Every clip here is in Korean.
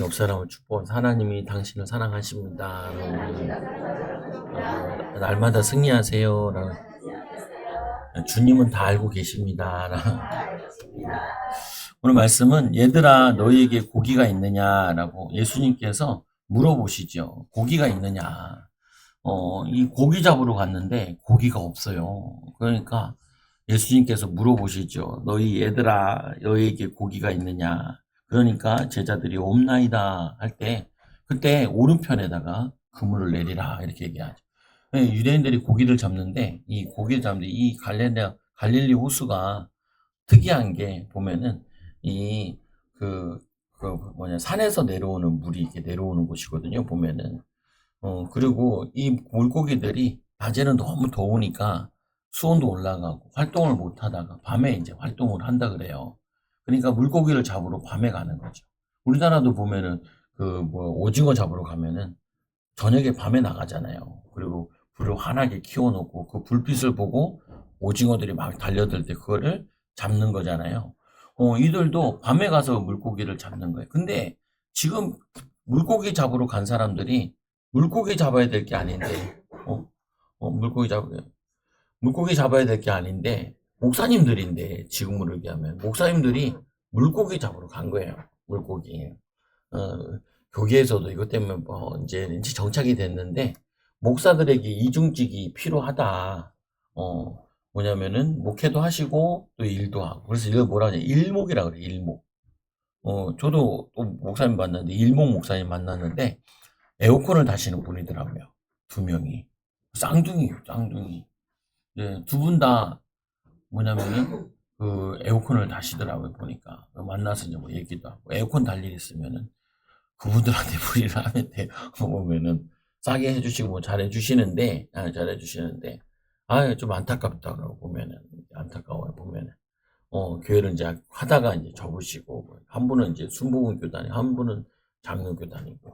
옆 사람을 축복해서 하나님이 당신을 사랑하십니다. 날마다 승리하세요. 주님은 다 알고 계십니다. 오늘 말씀은 얘들아 너희에게 고기가 있느냐라고 예수님께서 물어보시죠. 고기가 있느냐. 이 고기 잡으러 갔는데 고기가 없어요. 그러니까 예수님께서 물어보시죠. 너희 얘들아 너희에게 고기가 있느냐. 그러니까 제자들이 없나이다 할 때 그때 오른편에다가 그물을 내리라 이렇게 얘기하죠. 유대인들이 고기를 잡는데 이 고기를 잡는데 이 갈릴리 호수가 특이한 게 보면은 이 산에서 내려오는 물이 이렇게 내려오는 곳이거든요. 보면은 그리고 이 물고기들이 낮에는 너무 더우니까 수온도 올라가고 활동을 못 하다가 밤에 이제 활동을 한다 그래요. 그러니까 물고기를 잡으러 밤에 가는 거죠. 우리나라도 보면은 오징어 잡으러 가면은 저녁에 밤에 나가잖아요. 그리고 불을 환하게 키워놓고 그 불빛을 보고 오징어들이 막 달려들 때 그거를 잡는 거잖아요. 이들도 밤에 가서 물고기를 잡는 거예요. 근데 지금 물고기 잡으러 간 사람들이 물고기 잡아야 될 게 아닌데, 물고기 잡아야 될 게 아닌데, 목사님들인데, 지금으로 얘기하면, 목사님들이 물고기 잡으러 간 거예요. 물고기. 교계에서도 이것 때문에 이제 정착이 됐는데, 목사들에게 이중직이 필요하다. 뭐냐면은, 목회도 하시고, 또 일도 하고. 그래서 이걸 뭐라 하냐. 일목이라 그래, 일목. 저도 또 목사님 만났는데, 일목 목사님 만났는데, 에어컨을 다시는 분이더라고요. 두 명이. 쌍둥이에요, 쌍둥이. 네, 두 분 다 뭐냐면은 에어컨을 다시더라고요, 보니까. 만나서 이제 뭐 얘기도 하고. 에어컨 달 일 있으면은 그분들한테 문의를 하면 돼요. 보면은 싸게 해주시고 뭐 잘해주시는데, 좀 안타깝다고 보면은, 안타까워요, 보면은. 교회를 이제 하다가 이제 접으시고, 뭐 한 분은 이제 순복음교 다니고, 한 분은 장로교 다니고,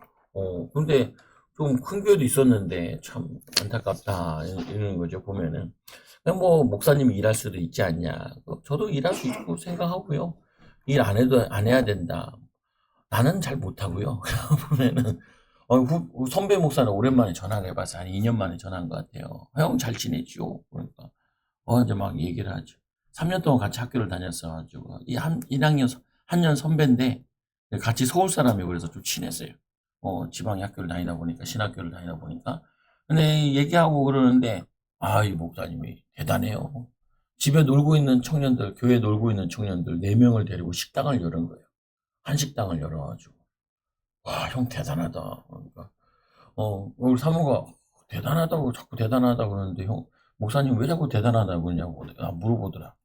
근데 좀 큰 교회도 있었는데 참 안타깝다 이런 거죠 보면은. 그냥 뭐 목사님이 일할 수도 있지 않냐. 저도 일할 수 있고 생각하고요. 일 안 해도 안 해야 된다. 나는 잘 못하고요. 보면은 선배 목사는 오랜만에 전화를 해봐서 한 2년 만에 전화한 것 같아요. 형 잘 지내죠? 그러니까 이제 막 얘기를 하죠. 3년 동안 같이 학교를 다녔어가지고 이 1학년 한 년 선배인데 같이 서울 사람이고 그래서 좀 친했어요. 지방의 학교를 다니다 보니까, 신학교를 다니다 보니까. 근데 얘기하고 그러는데, 이 목사님이 대단해요. 집에 놀고 있는 청년들, 교회 놀고 있는 청년들 4명을 데리고 식당을 열은 거예요. 한식당을 열어가지고. 와, 형 대단하다. 그러니까, 우리 사모가 대단하다고, 자꾸 대단하다고 그러는데, 형, 목사님 왜 자꾸 대단하다고 그러냐고 물어보더라.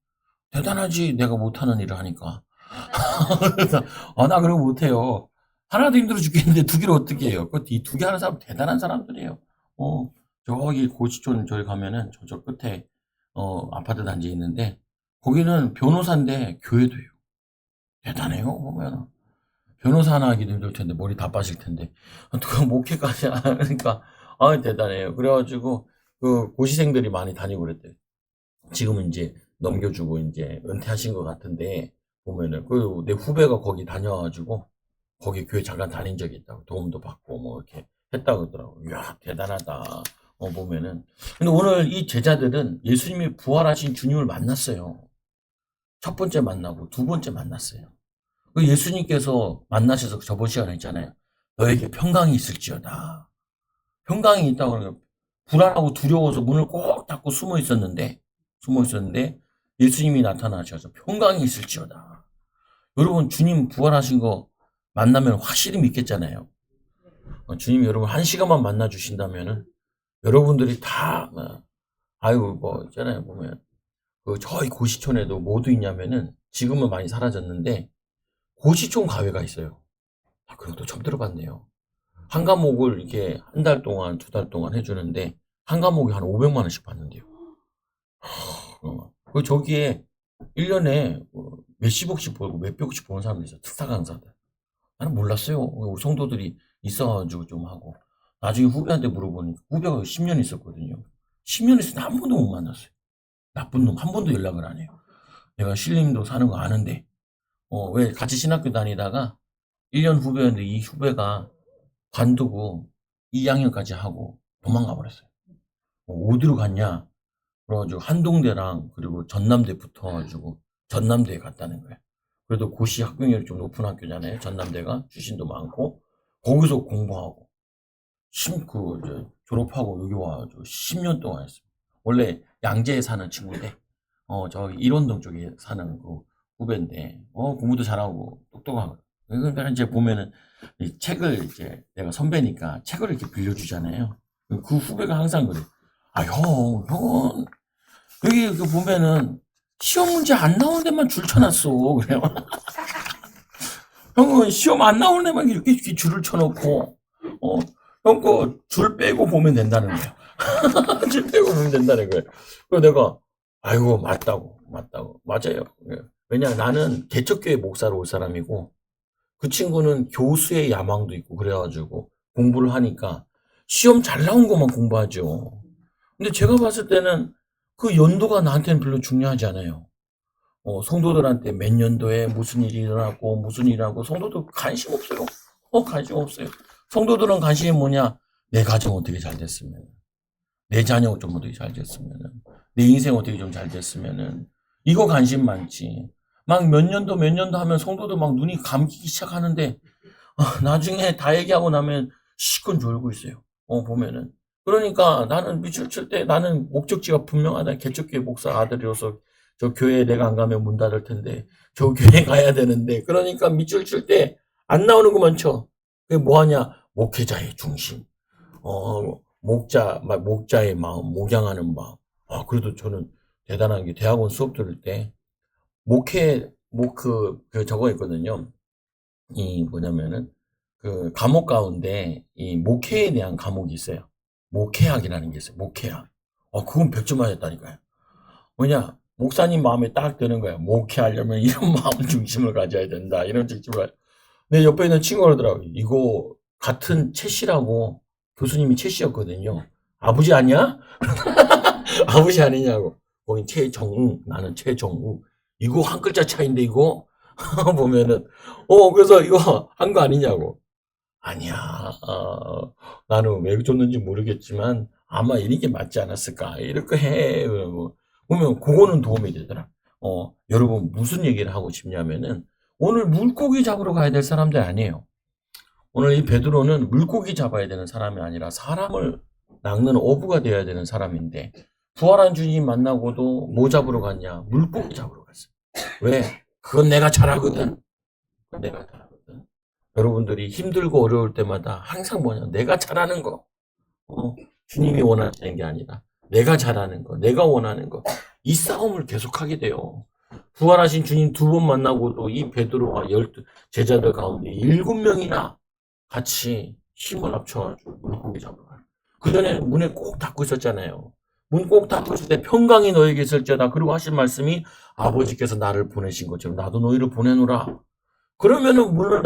대단하지, 내가 못하는 일을 하니까. 그래서, 나 그런 거 못해요. 하나도 힘들어 죽겠는데 2개를 어떻게 해요? 이 2개 하는 사람 대단한 사람들이에요. 저기 고시촌 저기 가면은 저쪽 끝에 아파트 단지 있는데 거기는 변호사인데 교회도요. 대단해요. 보면 변호사 하나 하기도 힘들 텐데 머리 다 빠질 텐데 누가 목회까지 하니까 대단해요. 그래가지고 그 고시생들이 많이 다니고 그랬대요. 지금은 이제 넘겨주고 이제 은퇴하신 것 같은데 보면은 내 후배가 거기 다녀와가지고 거기 교회 잠깐 다닌 적이 있다고 도움도 받고 뭐 이렇게 했다고 그러더라고. 이야 대단하다. 보면은. 근데 오늘 이 제자들은 예수님이 부활하신 주님을 만났어요. 첫 번째 만나고 두 번째 만났어요. 예수님께서 만나셔서 저번 시간에 했잖아요. 너에게 평강이 있을지어다. 평강이 있다고 그러면 불안하고 두려워서 문을 꼭 닫고 숨어 있었는데 예수님이 나타나셔서 평강이 있을지어다. 여러분 주님 부활하신 거 만나면 확실히 믿겠잖아요. 주님이 여러분 1시간만 만나 주신다면은 여러분들이 다 있잖아요. 보면 저희 고시촌에도 뭐도 있냐면은 지금은 많이 사라졌는데 고시촌 가회가 있어요. 그런 것도 처음 들어봤네요. 한 과목을 이렇게 한 달 동안 2달 동안 해주는데 한 과목에 한 500만 원씩 받는데요. 저기에 1년에 몇십억씩 벌고 몇백억씩 버는 사람들이 있어요. 특사 강사들. 나는 몰랐어요. 우리 성도들이 있어가지고 좀 하고. 나중에 후배한테 물어보니까 후배가 10년 있었거든요. 10년 있었는데 한 번도 못 만났어요. 나쁜 놈 한 번도 연락을 안 해요. 내가 신림도 사는 거 아는데 왜 같이 신학교 다니다가 1년 후배였는데 이 후배가 관두고 2학년까지 하고 도망가 버렸어요. 어디로 갔냐? 그래가지고 한동대랑 그리고 전남대 붙어가지고 전남대에 갔다는 거예요. 그래도 고시 학생률이 좀 높은 학교잖아요. 전남대가 출신도 많고 거기서 공부하고 졸업하고 여기 와가지고 10년 동안 했어요. 원래 양재에 사는 친구인데 저기 일원동 쪽에 사는 그 후배인데 공부도 잘하고 똑똑하고. 그러니까 이제 보면은 이 책을 이제 내가 선배니까 책을 이렇게 빌려주잖아요. 그 후배가 항상 그래. 아, 형은 여기 이렇게 보면은 시험 문제 안 나오는 데만 줄 쳐놨어. 그래요. 형은 시험 안 나오는 데만 이렇게 줄을 쳐놓고, 형 거 줄 빼고 보면 된다는 거야. 줄 빼고 보면 된다는 거야. 그래서 내가, 아이고, 맞다고. 맞아요. 왜냐, 나는 개척교회 목사로 올 사람이고, 그 친구는 교수의 야망도 있고, 그래가지고 공부를 하니까 시험 잘 나온 것만 공부하죠. 근데 제가 봤을 때는 그 연도가 나한테는 별로 중요하지 않아요. 성도들한테 몇 년도에 무슨 일이 일어났고, 무슨 일하고, 성도들 관심 없어요. 관심 없어요. 성도들은 관심이 뭐냐? 내 가정 어떻게 잘 됐으면, 내 자녀 좀 어떻게 잘 됐으면, 내 인생 어떻게 좀 잘 됐으면은, 이거 관심 많지. 막 몇 년도 하면 성도들 막 눈이 감기기 시작하는데, 나중에 다 얘기하고 나면 시건 졸고 있어요. 보면은. 그러니까 나는 밑줄 칠 때 나는 목적지가 분명하다. 개척교회 목사 아들이로서 저 교회에 내가 안 가면 문 닫을 텐데 저 교회에 가야 되는데 그러니까 밑줄 칠 때 안 나오는 것만 쳐. 그게 뭐하냐? 목회자의 중심. 목자의 마음, 목양하는 마음. 그래도 저는 대단한 게 대학원 수업 들을 때 저거 있거든요. 이 뭐냐면은 그 과목 가운데 이 목회에 대한 과목이 있어요. 목회학이라는 게 있어요. 목회학. 그건 100점 맞았다니까요. 뭐냐? 목사님 마음에 딱 드는 거야. 목회하려면 이런 마음 중심을 가져야 된다. 이런 중심을. 내 옆에 있는 친구가 그러더라고요. 이거 같은 채 씨라고 교수님이 채 씨였거든요. 아버지 아니야? 아버지 아니냐고. 거긴 최정우, 나는 최정우. 이거 한 글자 차인데 이거 보면은 그래서 이거 한 거 아니냐고. 아니야. 나는 왜 줬는지 모르겠지만 아마 이런 게 맞지 않았을까. 이렇게 해. 보면 그거는 도움이 되더라. 여러분 무슨 얘기를 하고 싶냐면은 오늘 물고기 잡으러 가야 될 사람들 아니에요. 오늘 이 베드로는 물고기 잡아야 되는 사람이 아니라 사람을 낚는 어부가 되어야 되는 사람인데 부활한 주님 만나고도 뭐 잡으러 갔냐? 물고기 잡으러 갔어요. 왜? 그건 내가 잘하거든. 내가 잘하거든. 여러분들이 힘들고 어려울 때마다 항상 뭐냐? 내가 잘하는 거. 주님이 원하시는 게 아니라 내가 잘하는 거, 내가 원하는 거. 이 싸움을 계속하게 돼요. 부활하신 주님 2번 만나고도 이 베드로가 12 제자들 가운데 7명이나 같이 힘을 합쳐가지고 물고기 잡으러 가요. 그 전에 문에 꼭 닫고 있었잖아요. 문 꼭 닫고 있을 때 평강이 너에게 있을지어다. 그리고 하신 말씀이 아버지께서 나를 보내신 것처럼 나도 너희를 보내노라. 그러면은 문을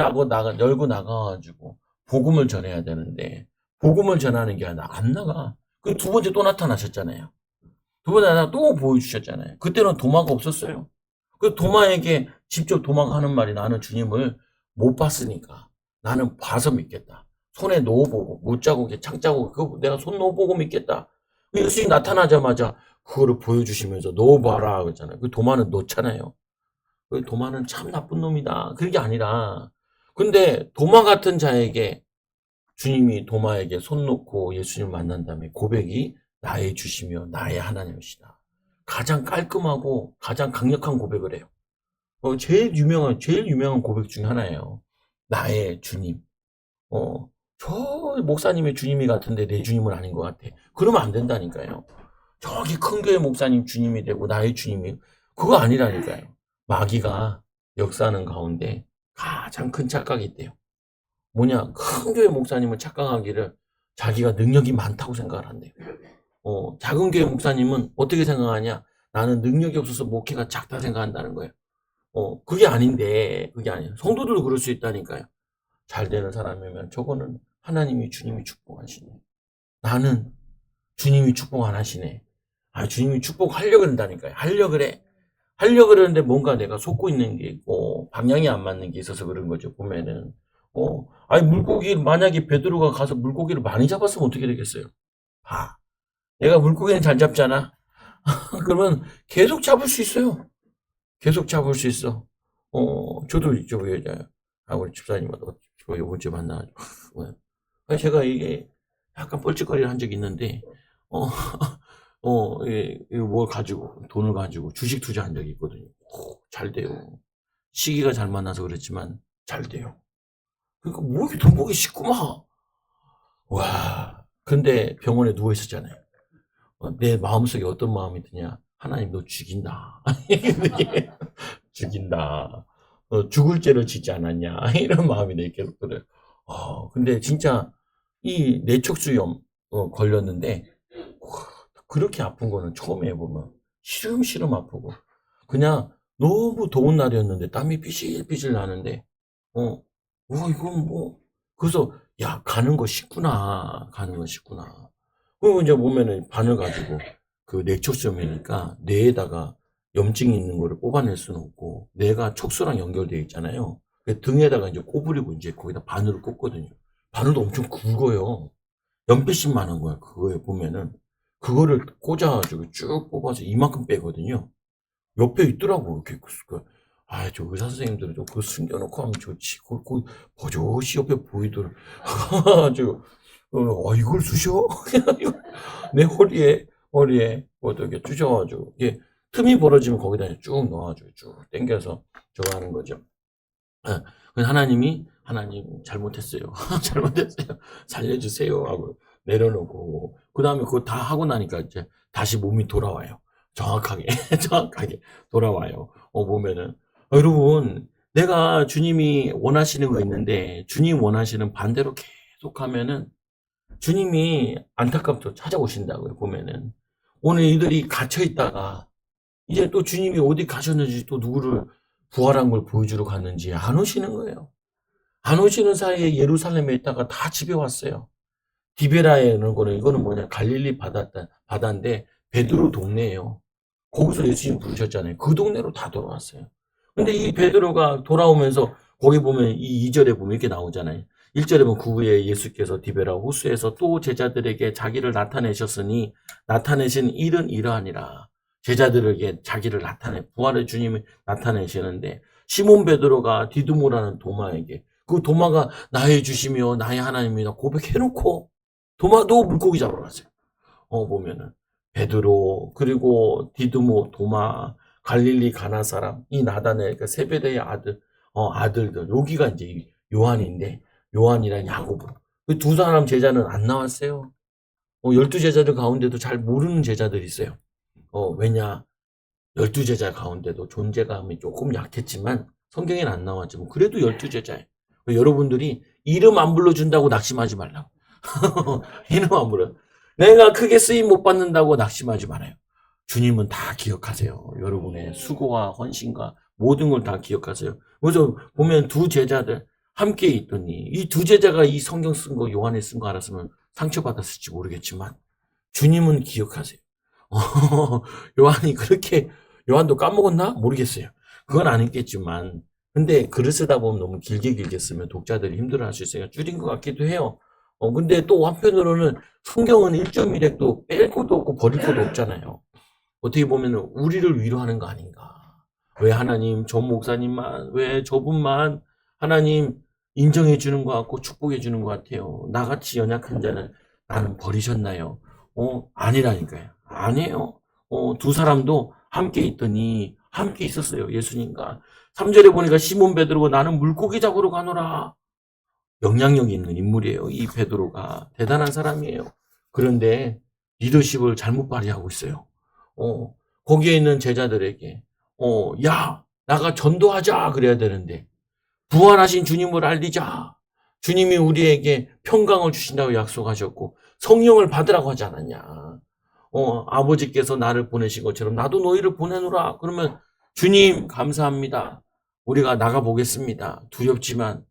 열고 나가가지고 복음을 전해야 되는데 복음을 전하는 게 아니라 안 나가. 그 2번째 또 나타나셨잖아요. 2번째 나타나 또 보여주셨잖아요. 그때는 도마가 없었어요. 그 도마에게 직접 도마가 하는 말이 나는 주님을 못 봤으니까 나는 봐서 믿겠다. 손에 넣어보고 못자국에 창자국 그거 내가 손 넣어보고 믿겠다. 예수님이 나타나자마자 그거를 보여주시면서 넣어봐라 그러잖아요. 그 도마는 넣잖아요. 그 도마는 참 나쁜 놈이다. 그게 아니라 근데 도마 같은 자에게 주님이 도마에게 손 놓고 예수님을 만난 다음에 고백이 나의 주시며 나의 하나님이시다. 가장 깔끔하고 가장 강력한 고백을 해요. 제일 유명한 고백 중에 하나예요. 나의 주님. 저 목사님의 주님이 같은데 내 주님은 아닌 것 같아. 그러면 안 된다니까요. 저기 큰 교회 목사님 주님이 되고 나의 주님이 그거 아니라니까요. 마귀가 역사하는 가운데 가장 큰 착각이 있대요. 뭐냐? 큰 교회 목사님은 착각하기를 자기가 능력이 많다고 생각을 한대요. 작은 교회 목사님은 어떻게 생각하냐? 나는 능력이 없어서 목회가 작다 생각한다는 거예요. 그게 아닌데, 그게 아니에요. 성도들도 그럴 수 있다니까요. 잘 되는 사람이면 저거는 하나님이 주님이 축복하시네. 나는 주님이 축복 안 하시네. 주님이 축복하려고 한다니까요. 하려고 그래. 하려고 그러는데 뭔가 내가 속고 있는 게 있고 방향이 안 맞는 게 있어서 그런 거죠. 보면은 아니, 물고기, 만약에 베드로가 가서 물고기를 많이 잡았으면 어떻게 되겠어요? 아, 내가 물고기는 잘 잡잖아. 그러면 계속 잡을 수 있어요. 계속 잡을 수 있어. 저도 우리 집사님하고 요번 주에 만나가지고. 제가 이게 약간 뻘짓거리를 한 적이 있는데, 어, 뭘 가지고, 돈을 가지고 주식 투자한 적이 있거든요. 잘 돼요. 시기가 잘 만나서 그렇지만 잘 돼요. 그러니까 뭐 이렇게 돈 벌기 쉽구만. 와. 근데 병원에 누워 있었잖아요. 내 마음속에 어떤 마음이 드냐. 하나님 너 죽인다. 죽인다. 죽을 죄를 짓지 않았냐. 이런 마음이 내 계속 들어요. 근데 진짜 이 뇌척수염 걸렸는데 그렇게 아픈 거는 처음에 해보면 시름시름 아프고 그냥 너무 더운 날이었는데 땀이 삐질삐질 나는데 이건 뭐 그래서 야 가는 거 쉽구나 가는 거 쉽구나. 그리고 이제 보면은 바늘 가지고 그 뇌척수염이니까 뇌에다가 염증이 있는 거를 뽑아낼 수는 없고 뇌가 척수랑 연결되어 있잖아요. 등에다가 이제 꼽으리고 이제 거기다 바늘을 꽂거든요. 바늘도 엄청 굵어요. 연필심만 한 거야. 그거에 보면은 그거를 꽂아가지고 쭉 뽑아서 이만큼 빼거든요. 옆에 있더라고. 이렇게 저 의사 선생님들은 좀 그거 숨겨놓고 하면 좋지. 그거 버젓이 옆에 보이더라. 저 이걸 쑤셔? 내 허리에 어떻게 쑤셔가지고 이게 틈이 벌어지면 거기다 쭉 넣어가지고 쭉 당겨서 저거 하는 거죠. 하나님 잘못했어요. 잘못했어요. 살려주세요 하고 내려놓고 그 다음에 그거 다 하고 나니까 이제 다시 몸이 돌아와요. 정확하게 정확하게 돌아와요. 보면은 여러분 내가 주님이 원하시는 거 있는데 주님 원하시는 반대로 계속하면은 주님이 안타깝죠. 찾아오신다고요. 보면은 오늘 이들이 갇혀 있다가 이제 또 주님이 어디 가셨는지 또 누구를 부활한 걸 보여주러 갔는지 안 오시는 거예요. 안 오시는 사이에 예루살렘에 있다가 다 집에 왔어요. 디베라에는 이거는 뭐냐 갈릴리 바다인데 베드로 동네예요. 거기서 예수님 부르셨잖아요. 그 동네로 다 돌아왔어요. 근데 이 베드로가 돌아오면서 거기 보면 이 2절에 보면 이렇게 나오잖아요. 1절에 보면 그 후에 예수께서 디베라 호수에서 또 제자들에게 자기를 나타내셨으니 나타내신 일은 이러하니라. 제자들에게 자기를 부활의 주님을 나타내시는데 시몬 베드로가 디두모라는 도마에게 그 도마가 나의 주시며 나의 하나님이다 고백해놓고 도마도 물고기 잡으러 갔어요. 보면은 베드로 그리고 디두모 도마 갈릴리 가나 사람 이 나다네 그 세베대의 아들들 여기가 이제 요한인데 요한이랑 야고보 그 두 사람 제자는 안 나왔어요. 12제자들 가운데도 잘 모르는 제자들이 있어요. 왜냐 12제자 가운데도 존재감이 조금 약했지만 성경에는 안 나왔지만 그래도 12제자예요. 여러분들이 이름 안 불러준다고 낙심하지 말라고. 이름 안 불러. 내가 크게 쓰임 못 받는다고 낙심하지 말아요. 주님은 다 기억하세요. 여러분의 수고와 헌신과 모든 걸 다 기억하세요. 그래서 보면 두 제자들 함께 있더니 이 두 제자가 이 성경 쓴 거 요한이 쓴 거 알았으면 상처받았을지 모르겠지만 주님은 기억하세요. 요한이 그렇게 요한도 까먹었나? 모르겠어요. 그건 아니겠지만 근데 글을 쓰다 보면 너무 길게 쓰면 독자들이 힘들어할 수 있으니까 줄인 것 같기도 해요. 근데 또 한편으로는 성경은 1.1핵도 뺄 것도 없고 버릴 것도 없잖아요. 어떻게 보면 우리를 위로하는 거 아닌가. 왜 하나님 저 목사님만 왜 저분만 하나님 인정해 주는 것 같고 축복해 주는 것 같아요. 나같이 연약한 자는 나는 버리셨나요? 아니라니까요. 아니에요. 두 사람도 함께 있더니 함께 있었어요. 예수님과 3절에 보니까 시몬 베드로가 나는 물고기 잡으러 가노라. 영향력 있는 인물이에요. 이 베드로가 대단한 사람이에요. 그런데 리더십을 잘못 발휘하고 있어요. 거기에 있는 제자들에게 야 나가 전도하자 그래야 되는데 부활하신 주님을 알리자. 주님이 우리에게 평강을 주신다고 약속하셨고 성령을 받으라고 하지 않았냐. 아버지께서 나를 보내신 것처럼 나도 너희를 보내노라. 그러면 주님 감사합니다. 우리가 나가보겠습니다. 두렵지만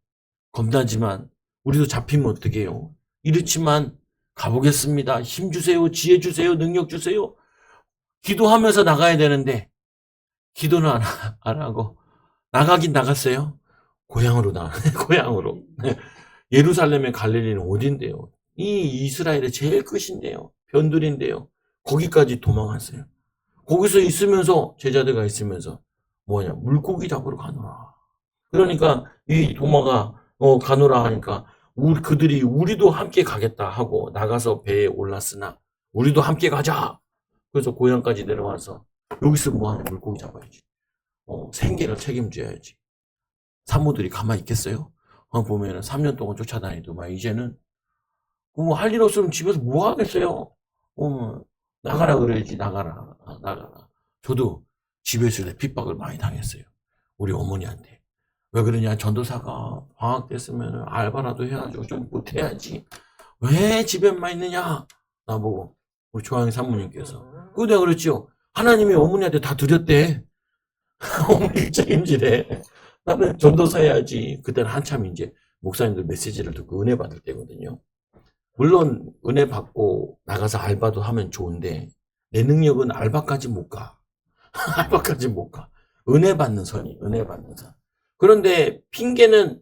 겁나지만 우리도 잡히면 어떡해요. 이렇지만 가보겠습니다. 힘 주세요. 지혜 주세요. 능력 주세요. 기도하면서 나가야 되는데 기도는 안 하고 나가긴 나갔어요. 고향으로 고향으로. 예루살렘의 갈릴리는 어딘데요? 이 이스라엘의 제일 끝인데요. 변두리인데요. 거기까지 도망갔어요. 거기서 있으면서 제자들과 있으면서 뭐냐 물고기 잡으러 가노라. 그러니까 이 도마가 가노라 하니까 그들이 우리도 함께 가겠다 하고 나가서 배에 올랐으나 우리도 함께 가자. 그래서 고향까지 내려와서 여기서 뭐하는 물고기 잡아야지. 생계를 책임져야지. 산모들이 가만히 있겠어요? 보면은 3년 동안 쫓아다니도 막 이제는 뭐 할 일 없으면 집에서 뭐 하겠어요? 나가라 그래야지. 나가라. 저도 집에 있을 때 핍박을 많이 당했어요. 우리 어머니한테. 왜 그러냐? 전도사가 방학 됐으면 알바라도 해가지고 좀 못해야지. 왜 집에만 있느냐? 나보고 우리 조항희 사모님께서. 그거 내가 그랬죠. 하나님이 어머니한테 다 드렸대. 어머니 책임지래. 나는 전도사 해야지. 그때는 한참 이제 목사님들 메시지를 듣고 은혜 받을 때거든요. 물론 은혜 받고 나가서 알바도 하면 좋은데 내 능력은 알바까지 못 가. 알바까지 못 가. 은혜 받는 선이 은혜 받는 선. 그런데 핑계는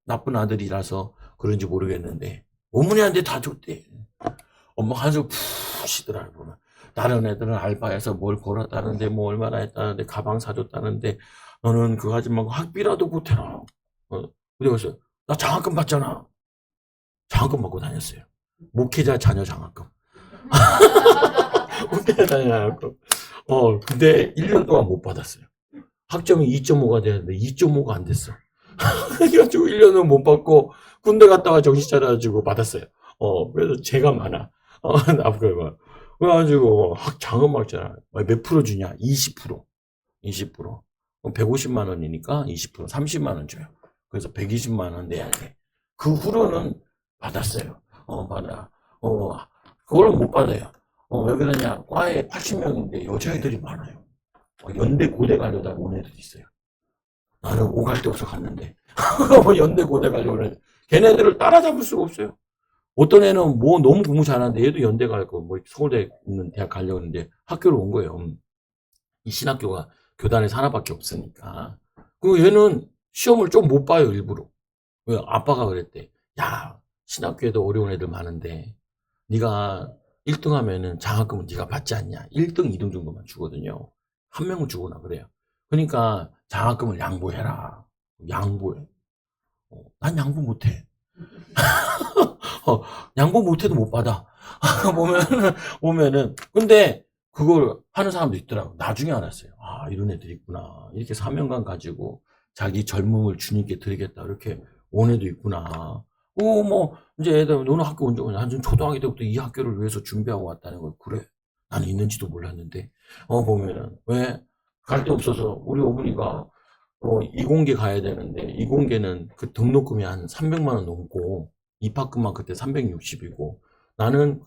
나쁜 아들이라서 그런지 모르겠는데 어머니한테 다 줬대. 엄마 한숨 푹 쉬더라고. 다른 애들은 알바해서 뭘 벌었다는데 뭐 얼마나 했다는데 가방 사줬다는데 너는 그거 하지 말고 학비라도 보태라. 그래서 나 장학금 받잖아. 장학금 받고 다녔어요. 목회자 자녀 장학금. 목회자 자녀 장학금. 근데 1년 동안 못 받았어요. 학점이 2.5가 되는데 2.5가 안 됐어. 그래가지고 1년은 못 받고 군대 갔다가 정신 차려가지고 받았어요. 그래서 죄가 많아. 나쁘게 그래가지고 장학금 받잖아. 몇 프로 주냐? 20%. 20%. 150만 원이니까 20%, 30만 원 줘요. 그래서 120만 원 내야 돼. 그 후로는 받았어요. 받아. 그걸 못 받아요. 왜 그러냐? 과에 80명인데 여자애들이 많아요. 연대 고대 가려다 온 애들이 있어요. 나는 오갈 데 없어 갔는데. 연대 고대 가려고 그래. 걔네들을 따라잡을 수가 없어요. 어떤 애는 뭐 너무 공부 잘하는데 얘도 연대 갈 거, 뭐 서울대 있는 대학 가려고 했는데 학교로 온 거예요. 이 신학교가 교단에서 하나밖에 없으니까. 그리고 얘는 시험을 좀 못 봐요, 일부러. 왜? 아빠가 그랬대. 야, 신학교에도 어려운 애들 많은데 네가 1등 하면은 장학금은 네가 받지 않냐. 1등, 2등 정도만 주거든요. 한 명은 주거나 그래요. 그러니까 장학금을 양보해라. 양보해. 난 양보 못해. 양보 못해도 못 받아. 보면은. 근데 그걸 하는 사람도 있더라고. 나중에 알았어요. 아, 이런 애들이 있구나. 이렇게 사명감 가지고 자기 젊음을 주님께 드리겠다. 이렇게 온 애도 있구나. 이제 애들, 너는 학교 언제 오냐? 난 지금 초등학교 때부터 이 학교를 위해서 준비하고 왔다는 걸. 그래. 나는 있는지도 몰랐는데. 보면은. 왜? 갈 데 없어서 우리 어머니가 이공계 가야 되는데, 이공계는 그 등록금이 한 300만 원 넘고, 입학금만 그때 360이고, 나는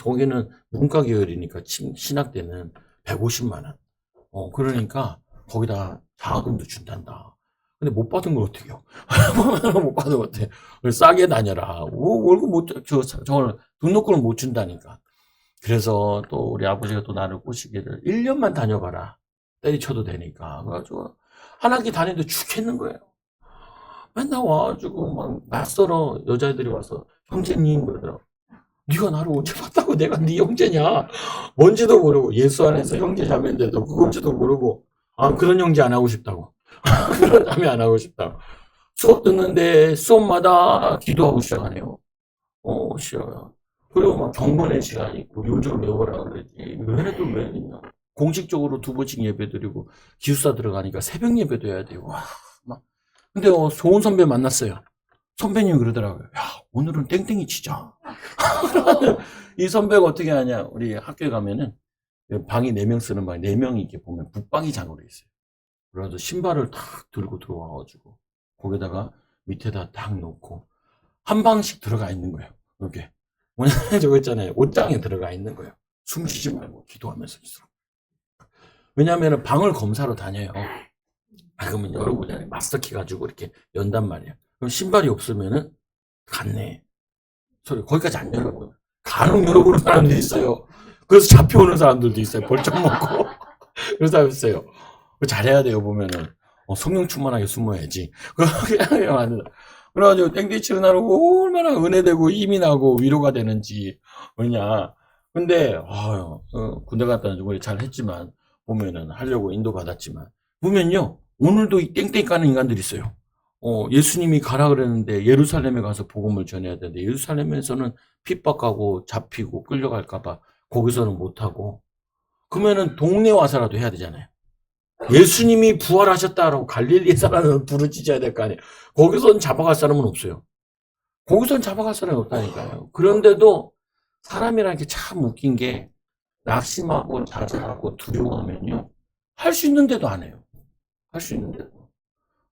거기는 문과 계열이니까 신학 때는 150만 원. 그러니까 거기다 장학금도 준단다. 근데 못 받은 걸 어떻게 해요? 못 받은 걸 어떻게 해? 싸게 다녀라. 월급 저걸 등록금을 못 준다니까. 그래서 또 우리 아버지가 또 나를 꼬시기를 1년만 다녀봐라. 때리쳐도 되니까. 그래가지고 한 학기 다니는데 죽겠는 거예요. 맨날 와가지고 막 낯설어 여자애들이 와서 형제님 그러더라고. 네가 나를 언제 봤다고 내가 네 형제냐? 뭔지도 모르고 예수 안에서 형제 자매인데도 그건지도 모르고 그런 형제 안 하고 싶다고. 그런 자매 안 하고 싶다고. 수업 듣는데 수업마다 기도하고 시작하네요. 싫어요. 그리고 막 경건의 시간이 있고 요즘 외워라 그러지. 왜 해도 왜 했냐. 공식적으로 2번씩 예배 드리고 기숙사 들어가니까 새벽 예배도 해야 돼요. 와, 막. 근데 좋은 선배 만났어요. 선배님 그러더라고요. 야, 오늘은 땡땡이 치자. 이 선배가 어떻게 하냐. 우리 학교에 가면은 방이 4명 쓰는 방에 4명이 이렇게 보면 붙방이 장으로 있어요. 그래서 신발을 탁 들고 들어와가지고 거기다가 밑에다 딱 놓고 한 방씩 들어가 있는 거예요. 이렇게. 뭐냐면 저거 있잖아요. 옷장에 들어가 있는 거예요. 숨 쉬지 말고 기도하면서 있어. 왜냐하면 방을 검사로 다녀요. 그러면 열어보잖아요. 마스터키 가지고 이렇게 연단 말이에요. 그럼 신발이 없으면은 갔네. 소리 거기까지 안 열어요. 간혹 열어보는 사람들이 있어요. 그래서 잡혀오는 사람들도 있어요. 벌쩍 먹고. 그런 사람 있어요. 잘해야 돼요, 보면은. 성령 충만하게 숨어야지. 그렇게 만든다. 그래가지고 땡땡치는 나르고 얼마나 은혜되고 힘이 나고 위로가 되는지. 뭐냐. 근데, 군대 갔다 온 우리 잘 했지만, 보면은, 하려고 인도받았지만, 보면요, 오늘도 이 땡땡 까는 인간들이 있어요. 예수님이 가라 그랬는데, 예루살렘에 가서 복음을 전해야 되는데, 예루살렘에서는 핍박하고 잡히고 끌려갈까봐, 거기서는 못하고, 그러면은 동네 와서라도 해야 되잖아요. 예수님이 부활하셨다라고 갈릴리 사람은 부르짖어야 될 거 아니에요. 거기선 잡아갈 사람은 없어요. 거기선 잡아갈 사람이 없다니까요. 그런데도 사람이라는 게 참 웃긴 게 낙심하고 좌절하고 두려워하면요. 할 수 있는데도 안 해요. 할 수 있는데도.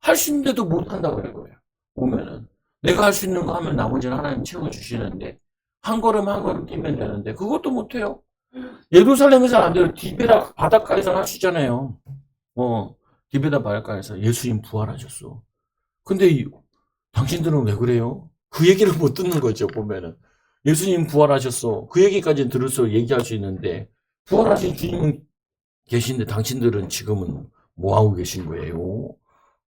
할 수 있는데도 못한다고 그럴 거예요. 보면은. 내가 할 수 있는 거 하면 나머지는 하나님 채워주시는데 한 걸음 한 걸음 뛰면 되는데 그것도 못해요. 예루살렘에서 안 돼요. 디베라 바닷가에서 하시잖아요. 디베라 바닷가에서 예수님 부활하셨어. 근데 당신들은 왜 그래요? 그 얘기를 못 듣는 거죠, 보면은. 예수님 부활하셨어. 그 얘기까지 들을수록 얘기할 수 있는데, 부활하신 주님은 계신데 당신들은 지금은 뭐 하고 계신 거예요?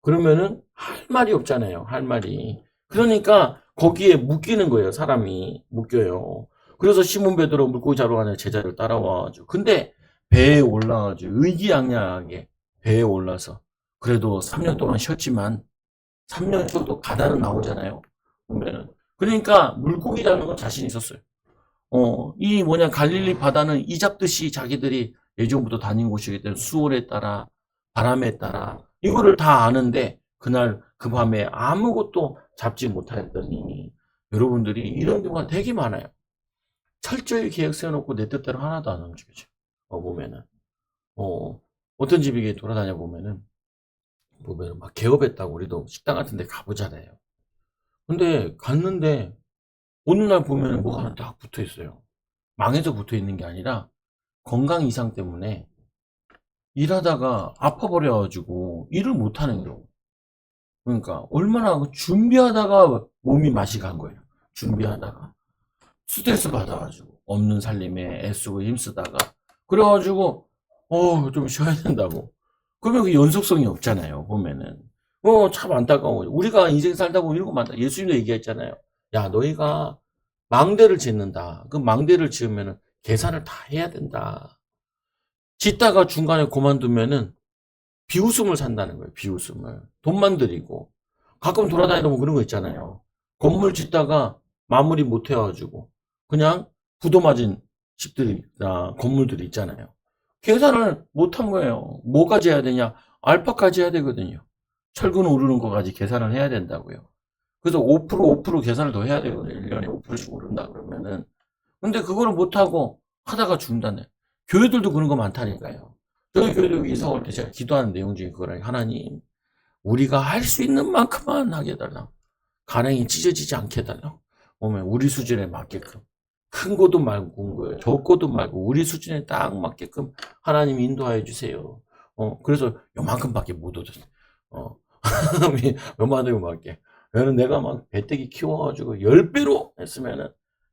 그러면은 할 말이 없잖아요, 할 말이. 그러니까 거기에 묶이는 거예요, 사람이. 묶여요. 그래서 시몬 베드로 물고기 잡으러 가는 제자를 따라와가지고. 근데 배에 올라가지고 의기양양하게 배에 올라서 그래도 3년 동안 쉬었지만 3년 쉬어도 바다는 나오잖아요. 보면은. 그러니까 물고기 잡는 건 자신 있었어요. 이 갈릴리 바다는 이 잡듯이 자기들이 예전부터 다닌 곳이기 때문에 수월에 따라 바람에 따라 이거를 다 아는데 그날 그 밤에 아무것도 잡지 못하였더니 여러분들이 이런 경우가 되게 많아요. 철저히 계획 세워놓고 내 뜻대로 하나도 안 움직여져. 보면은 어떤 집에 돌아다녀 보면은 막 개업했다고 우리도 식당 같은 데 가보잖아요. 근데 갔는데 어느 날 보면 뭐가 하나 딱 붙어 있어요. 망해서 붙어 있는 게 아니라 건강 이상 때문에 일하다가 아파버려가지고 일을 못하는 경우. 그러니까 얼마나 준비하다가 몸이 맛이 간 거예요. 준비하다가 스트레스 받아가지고 없는 살림에 애쓰고 힘쓰다가 그래가지고 좀 쉬어야 된다고. 그러면 그 연속성이 없잖아요. 보면은 참 안타까워. 우리가 인생 살다 보면 이런 거 많다. 예수님도 얘기했잖아요. 야, 너희가 망대를 짓는다. 그 망대를 지으면은 계산을 다 해야 된다. 짓다가 중간에 그만두면은 비웃음을 산다는 거예요. 비웃음을. 돈만 들이고. 가끔 돌아다니다 보면 그런 거 있잖아요. 건물 짓다가 마무리 못 해가지고 그냥 부도 맞은 집들이나 건물들이 있잖아요. 계산을 못 한 거예요. 뭐까지 해야 되냐? 알파까지 해야 되거든요. 철근 오르는 거까지 계산을 해야 된다고요. 그래서 5% 계산을 더 해야 되거든요. 1년에 5%씩 오른다 그러면은. 근데 그거를 못하고 하다가 중단해. 교회들도 그런 거 많다니까요. 저희 교회도 이사 올 때 제가 기도하는 내용 중에 그거랑 하나님, 우리가 할 수 있는 만큼만 하게 해달라. 가랭이 찢어지지 않게 해달라. 오면 우리 수준에 맞게끔. 큰 것도 말고, 적고도 말고, 우리 수준에 딱 맞게끔 하나님 인도하여 주세요. 그래서 요만큼밖에 못 얻었어요. 요만큼밖에. 왜냐면 내가 막 배때기 키워가지고 10배로 했으면은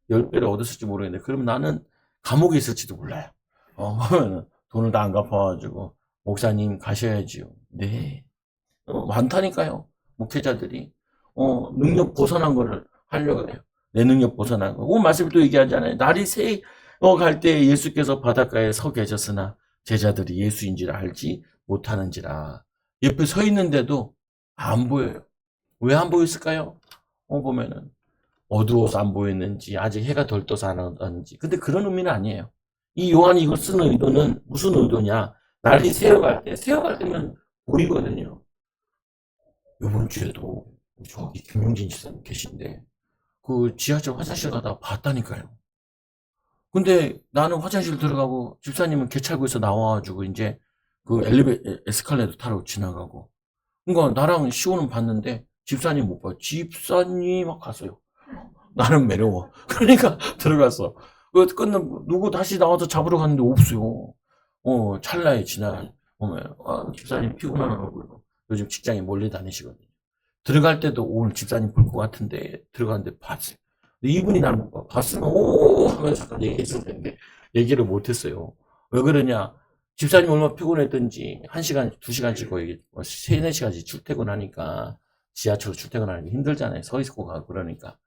10배를 얻었을지 모르겠는데, 그럼 나는 감옥에 있을지도 몰라요. 돈을 다 안 갚아가지고, 목사님 가셔야지요. 네. 많다니까요. 목회자들이. 능력 벗어난 거를 하려고 해요. 내 능력 벗어난 거. 그 말씀을 또 얘기하잖아요. 날이 새갈 때 예수께서 바닷가에 서 계셨으나 제자들이 예수인지를 알지 못하는지라. 옆에 서 있는데도 안 보여요. 왜 안 보였을까요? 보면은 어두워서 안 보였는지 아직 해가 덜 떠서 안 왔는지. 근데 그런 의미는 아니에요. 이 요한이 이걸 쓰는 의도는 무슨 의도냐? 날이 새어갈 때면 보이거든요. 이번 주에도 저기 김용진 집사님 계신데 그 지하철 화장실 가다가 봤다니까요. 근데 나는 화장실 들어가고 집사님은 개찰구에서 나와가지고 이제 그 에스컬레이터 타러 지나가고. 그러니까 나랑 시호는 봤는데 집사님 못 봐. 집사님 막 갔어요. 나는 매려워. 그러니까 들어갔어. 누구 다시 나와서 잡으러 갔는데 없어요. 찰나에 지나가니. 집사님 피곤한 얼굴로 요즘 직장에 몰래 다니시거든요. 들어갈 때도 오늘 집사님 볼 것 같은데 들어갔는데 봤어요. 근데 이분이 나를 못 봐. 봤으면 오 하면서 잠깐 얘기했을 텐데 얘기를 못했어요. 왜 그러냐? 집사님 얼마나 피곤했던지 1시간, 2시간씩 거의 3, 4시간씩 출퇴근하니까 지하철로 출퇴근하니까 힘들잖아요. 서 있고 가고 그러니까.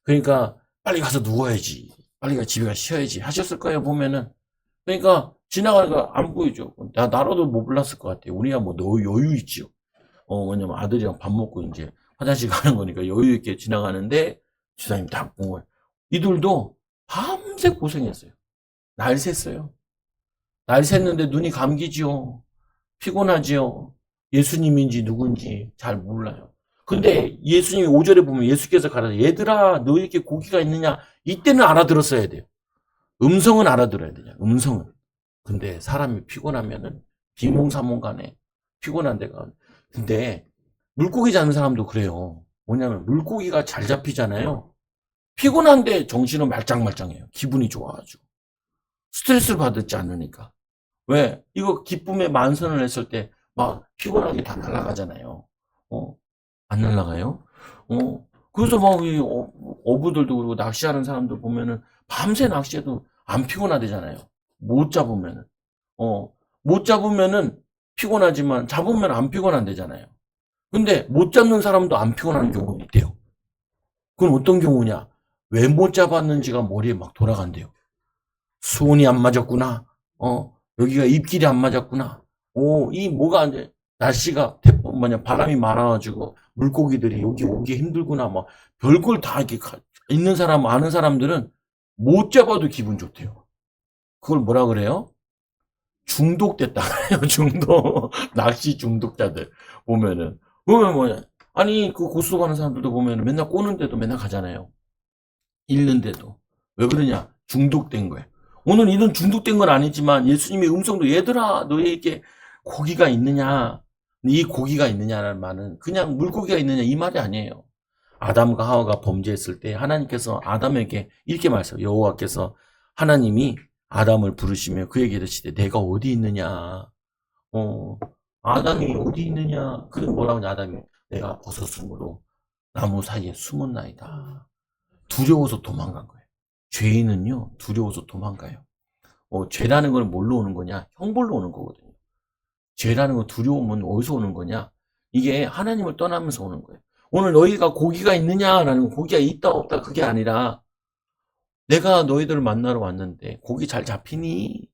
그러니까 빨리 가서 누워야지. 빨리 가 집에 가서 쉬어야지 하셨을 거예요, 보면은. 그러니까 지나가니까 안 보이죠. 나로도 못 불렀을 것 같아요. 우리야 뭐 여유 있지요. 왜냐면 아들이랑 밥 먹고 이제 화장실 가는 거니까 여유 있게 지나가는데 집사님 딱 본 거예요. 이들도 밤새 고생했어요. 날 샜어요. 날 샜는데 눈이 감기지요. 피곤하지요. 예수님인지 누군지 잘 몰라요. 근데 예수님이 5절에 보면 예수께서 가라사대 얘들아 너에게 고기가 있느냐 이때는 알아들었어야 돼요. 음성은 알아들어야 되냐 음성은. 근데 사람이 피곤하면은 비몽사몽간에 피곤한 데가 근데 물고기 잡는 사람도 그래요. 뭐냐면 물고기가 잘 잡히잖아요. 피곤한데 정신은 말짱말짱해요. 기분이 좋아가지고 스트레스를 받지 않으니까. 왜? 이거 기쁨의 만선을 했을 때 막 피곤하게 다 날아가잖아요. 안 날아가요? 그래서 막 이 어부들도 그러고 낚시하는 사람들 보면은 밤새 낚시해도 안 피곤하대잖아요. 못 잡으면은. 못 잡으면은 피곤하지만 잡으면 안 피곤한대잖아요. 근데 못 잡는 사람도 안 피곤한 경우가 있대요. 그건 어떤 경우냐? 왜 못 잡았는지가 머리에 막 돌아간대요. 수온이 안 맞았구나. 여기가 입길이 안 맞았구나. 이 뭐가 안 돼. 날씨가 바람이 많아가지고 물고기들이 여기 오기 힘들구나. 막 별걸 다 이렇게 있는 사람, 아는 사람들은 못 잡아도 기분 좋대요. 그걸 뭐라 그래요? 중독됐다 그래요. 중독. 낚시 중독자들 보면 뭐냐. 아니 그 고수 가는 사람들도 보면 맨날 꼬는데도 맨날 가잖아요. 읽는데도. 왜 그러냐? 중독된 거예요. 오늘 이런 중독된 건 아니지만 예수님의 음성도 얘들아 너에게 고기가 있느냐 이 고기가 있느냐라는 말은 그냥 물고기가 있느냐 이 말이 아니에요. 아담과 하와가 범죄했을 때 하나님께서 아담에게 이렇게 말했어요. 여호와께서 하나님이 아담을 부르시며 그에게 이르시되 내가 어디 있느냐 아담이 어디 있느냐 그는 뭐라고 하냐 아담이 내가 벗었으므로 나무 사이에 숨었나이다. 두려워서 도망간 거예요. 죄인은요 두려워서 도망가요. 죄라는 건 뭘로 오는 거냐? 형벌로 오는 거거든요. 죄라는 건 두려움은 어디서 오는 거냐? 이게 하나님을 떠나면서 오는 거예요. 오늘 너희가 고기가 있느냐라는 건 고기가 있다 없다 그게 아니라 내가 너희들을 만나러 왔는데 고기 잘 잡히니?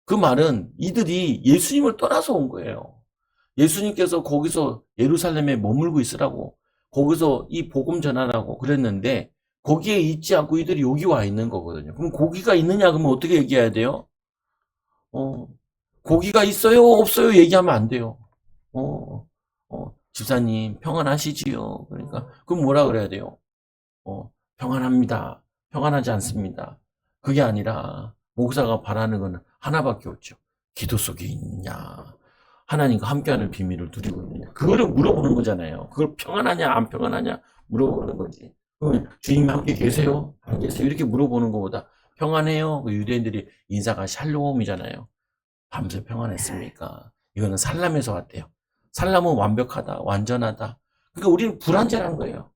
그 말은 이들이 예수님을 떠나서 온 거예요. 예수님께서 거기서 예루살렘에 머물고 있으라고 거기서 이 복음 전하라고 그랬는데 거기에 있지 않고 이들이 여기 와 있는 거거든요. 그럼 고기가 있느냐 그러면 어떻게 얘기해야 돼요? 고기가 있어요 없어요 얘기하면 안 돼요. 집사님 평안하시지요? 그러니까 그럼 뭐라 그래야 돼요? 평안합니다. 평안하지 않습니다. 그게 아니라 목사가 바라는 건 하나밖에 없죠. 기도 속에 있느냐 하나님과 함께하는 비밀을 누리고 있느냐 그거를 물어보는 거잖아요. 그걸 평안하냐 안 평안하냐 물어보는 거지. 주님 함께 계세요? 안 계세요? 이렇게 물어보는 것보다 평안해요? 유대인들이 인사가 샬롬이잖아요. 밤새 평안했습니까? 이거는 살람에서 왔대요. 살람은 완벽하다, 완전하다. 그러니까 우리는 불완전한 거예요.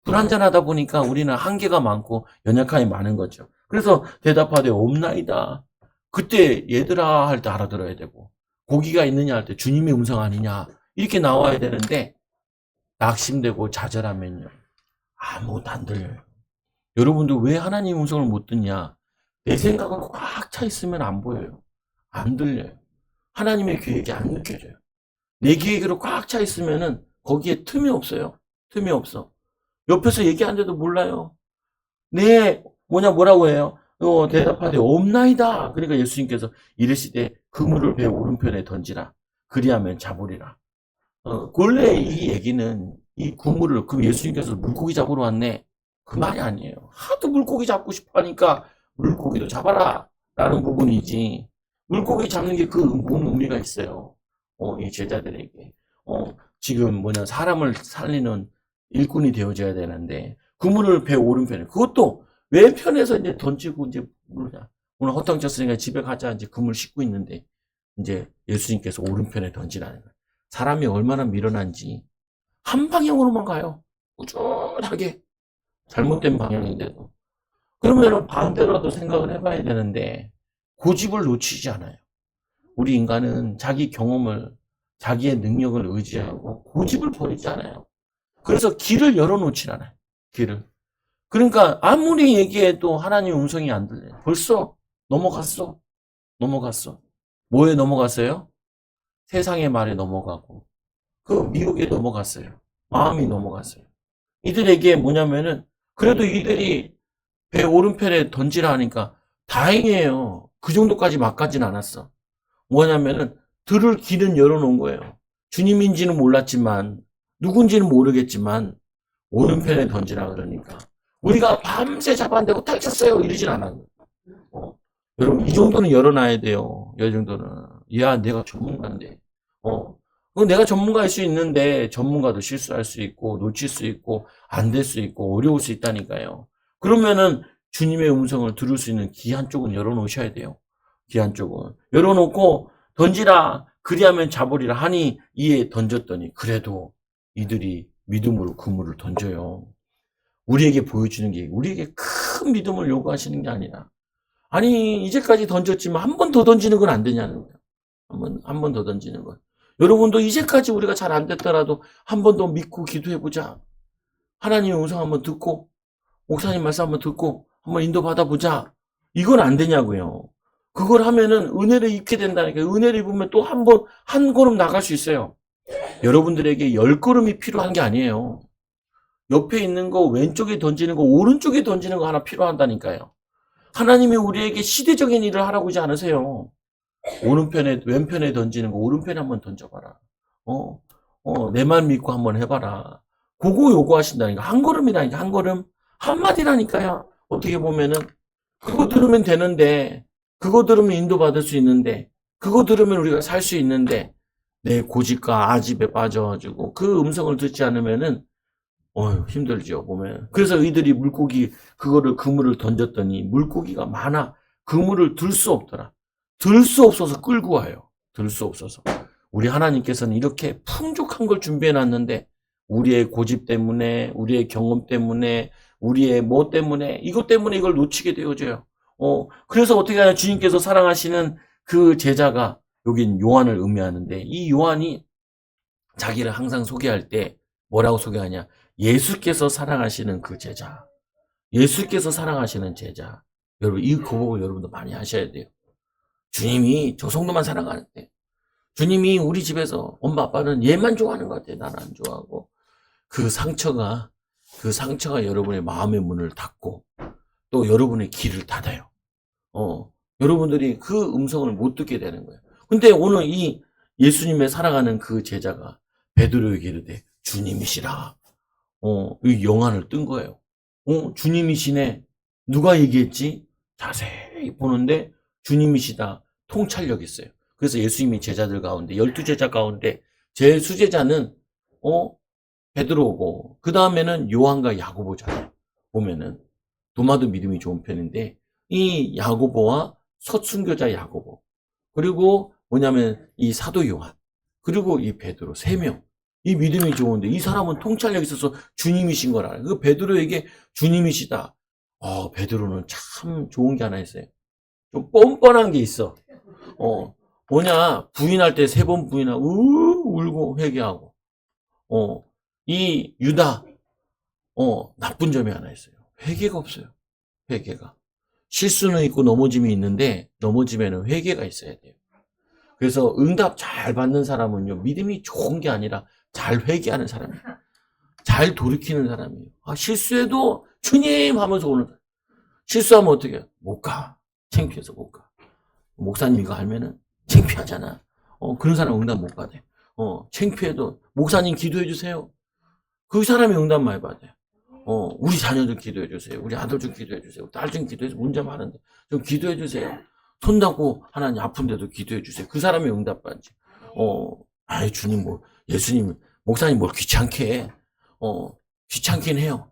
불완전하다 보니까 우리는 한계가 많고 연약함이 많은 거죠. 그래서 대답하되 없나이다. 그때 얘들아 할 때 알아들어야 되고 고기가 있느냐 할 때 주님의 음성 아니냐 이렇게 나와야 되는데 낙심되고 좌절하면요. 아무것도 안 들려요. 여러분들 왜 하나님 음성을 못 듣냐? 내 생각은 꽉 차 있으면 안 보여요. 안 들려요. 하나님의 계획이 안 느껴져요. 내 계획으로 꽉 차 있으면은 거기에 틈이 없어요. 틈이 없어. 옆에서 얘기하는데도 몰라요. 네, 뭐라고 해요? 대답하되 없나이다. 그러니까 예수님께서 이르시되 그물을 배 오른편에 던지라. 그리하면 잡으리라. 원래 이 얘기는 이 그물을 그럼 예수님께서 물고기 잡으러 왔네. 그 말이 아니에요. 하도 물고기 잡고 싶어 하니까 물고기도 잡아라. 라는 부분이지. 물고기 잡는 게 뭔 의미가 있어요. 이 제자들에게. 지금 사람을 살리는 일꾼이 되어줘야 되는데, 그물을 배 오른편에, 그것도 왼편에서 이제 던지고, 이제, 오늘 허탕쳤으니까 집에 가자, 이제 그물 싣고 있는데, 이제 예수님께서 오른편에 던지라는 거예요. 사람이 얼마나 미련한지, 한 방향으로만 가요. 꾸준하게. 잘못된 방향인데도. 그러면 반대로도 생각을 해봐야 되는데, 고집을 놓치지 않아요. 우리 인간은 자기 경험을, 자기의 능력을 의지하고 고집을 버리지 않아요. 그래서 길을 열어놓질 않아요. 길을. 그러니까 아무리 얘기해도 하나님의 음성이 안 들려요. 벌써 넘어갔어. 넘어갔어. 뭐에 넘어갔어요? 세상의 말에 넘어가고 그 미혹에 넘어갔어요. 마음이 넘어갔어요. 이들에게 뭐냐면은 그래도 이들이 배 오른편에 던지라 하니까 다행이에요. 그 정도까지 막 가진 않았어. 뭐냐면은 들을 길은 열어놓은 거예요. 주님인지는 몰랐지만 누군지는 모르겠지만 오른편에 던지라 그러니까 우리가 밤새 잡았는데 못 닥쳤어요 이러진 않아요. 여러분 이 정도는 열어놔야 돼요. 이 정도는. 야 내가 전문가인데. 내가 전문가일 수 있는데 전문가도 실수할 수 있고 놓칠 수 있고 안 될 수 있고 어려울 수 있다니까요. 그러면은 주님의 음성을 들을 수 있는 귀한 쪽은 열어놓으셔야 돼요. 귀한 쪽은 열어놓고 던지라 그리하면 잡으리라 하니 이에 던졌더니 그래도 이들이 믿음으로 그물을 던져요. 우리에게 보여주는 게 우리에게 큰 믿음을 요구하시는 게 아니라 아니 이제까지 던졌지만 한 번 더 던지는 건 안 되냐는 거예요. 한 번 더 던지는 건. 여러분도 이제까지 우리가 잘 안 됐더라도 한 번 더 믿고 기도해보자. 하나님의 음성 한번 듣고 목사님 말씀 한번 듣고 한번 인도받아 보자. 이건 안 되냐고요. 그걸 하면은 은혜를 입게 된다니까. 은혜를 입으면 또 한 걸음 나갈 수 있어요. 여러분들에게 10걸음이 필요한 게 아니에요. 옆에 있는 거 왼쪽에 던지는 거 오른쪽에 던지는 거 하나 필요하다니까요. 하나님이 우리에게 시대적인 일을 하라고 하지 않으세요. 오른편에 왼편에 던지는 거 오른편에 한번 던져봐라. 내 말 믿고 한번 해봐라. 그거 요구하신다니까. 한 걸음이라니까. 한 걸음 한마디라니까요. 어떻게 보면은 그거 들으면 되는데 그거 들으면 인도받을 수 있는데 그거 들으면 우리가 살 수 있는데 내 고집과 아집에 빠져가지고 그 음성을 듣지 않으면은 힘들죠 보면. 그래서 이들이 그거를 그물을 던졌더니 물고기가 많아 그물을 들 수 없더라. 들 수 없어서 끌고 와요. 들 수 없어서. 우리 하나님께서는 이렇게 풍족한 걸 준비해 놨는데 우리의 고집 때문에 우리의 경험 때문에 우리의 뭐 때문에 이것 때문에 이걸 놓치게 되어져요. 그래서 어떻게 하냐 주님께서 사랑하시는 그 제자가 여긴 요한을 의미하는데 이 요한이 자기를 항상 소개할 때 뭐라고 소개하냐 예수께서 사랑하시는 그 제자 예수께서 사랑하시는 제자 여러분 이 고백을 여러분도 많이 하셔야 돼요. 주님이 저 정도만 사랑하는데 주님이 우리 집에서 엄마 아빠는 얘만 좋아하는 것 같아 나는 안 좋아하고 그 상처가 여러분의 마음의 문을 닫고 또 여러분의 길을 닫아요. 여러분들이 그 음성을 못 듣게 되는 거예요. 근데 오늘 이 예수님의 사랑하는 그 제자가 베드로에게 이르되 주님이시라. 이 영안을 뜬 거예요. 주님이시네. 누가 얘기했지? 자세히 보는데 주님이시다. 통찰력 있어요. 그래서 예수님이 제자들 가운데 12제자 가운데 제일 수제자는 베드로고 그 다음에는 요한과 야고보잖아요. 보면은 도마도 믿음이 좋은 편인데 이 야고보와 첫 순교자 야고보 그리고 뭐냐면 이 사도 요한 그리고 이 베드로 3명 이 믿음이 좋은데 이 사람은 통찰력이 있어서 주님이신 걸 알아요. 그 베드로에게 주님이시다. 베드로는 참 좋은 게 하나 있어요. 좀 뻔뻔한 게 있어. 뭐냐 부인할 때 3번 부인하고 울고 회개하고 이 유다 나쁜 점이 하나 있어요. 회개가 없어요. 회개가. 실수는 있고 넘어짐이 있는데 넘어짐에는 회개가 있어야 돼요. 그래서 응답 잘 받는 사람은요. 믿음이 좋은 게 아니라 잘 회개하는 사람이에요. 잘 돌이키는 사람이에요. 실수해도 주님 하면서 오는 사람. 실수하면 어떻게 해요? 못 가. 창피해서 못 가. 목사님 이거 알면은 창피하잖아. 그런 사람 응답 못 받아요. 창피해도 목사님 기도해 주세요. 그 사람이 응답 많이 받아요. 우리 자녀들 기도해 주세요. 우리 아들 좀 기도해 주세요. 딸 좀 기도해 주세요. 문제 많은데 좀 기도해 주세요. 손 닿고 하나님 아픈데도 기도해 주세요. 그 사람이 응답 받지. 주님 예수님 목사님 뭘 귀찮게 해. 귀찮긴 해요.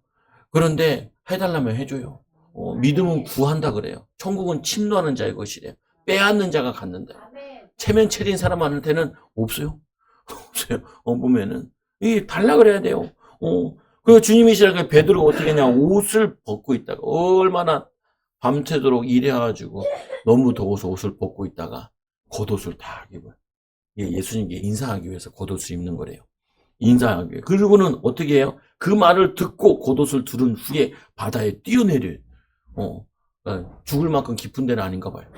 그런데 해달라면 해줘요. 믿음은 구한다 그래요. 천국은 침노하는 자의 것이래요. 빼앗는 자가 갖는다. 체면 체린 사람한테는 없어요. 없어요. 보면은 이 달라 그래야 돼요. 그리고 주님이 시작해 베드로가 어떻게 했냐 옷을 벗고 있다가 얼마나 밤새도록 일해가지고 너무 더워서 옷을 벗고 있다가 겉옷을 다 입어요. 예수님께 인사하기 위해서 겉옷을 입는 거래요. 인사하기 위해. 그리고는 어떻게 해요? 그 말을 듣고 겉옷을 두른 후에 바다에 뛰어내려요. 죽을 만큼 깊은 데는 아닌가 봐요.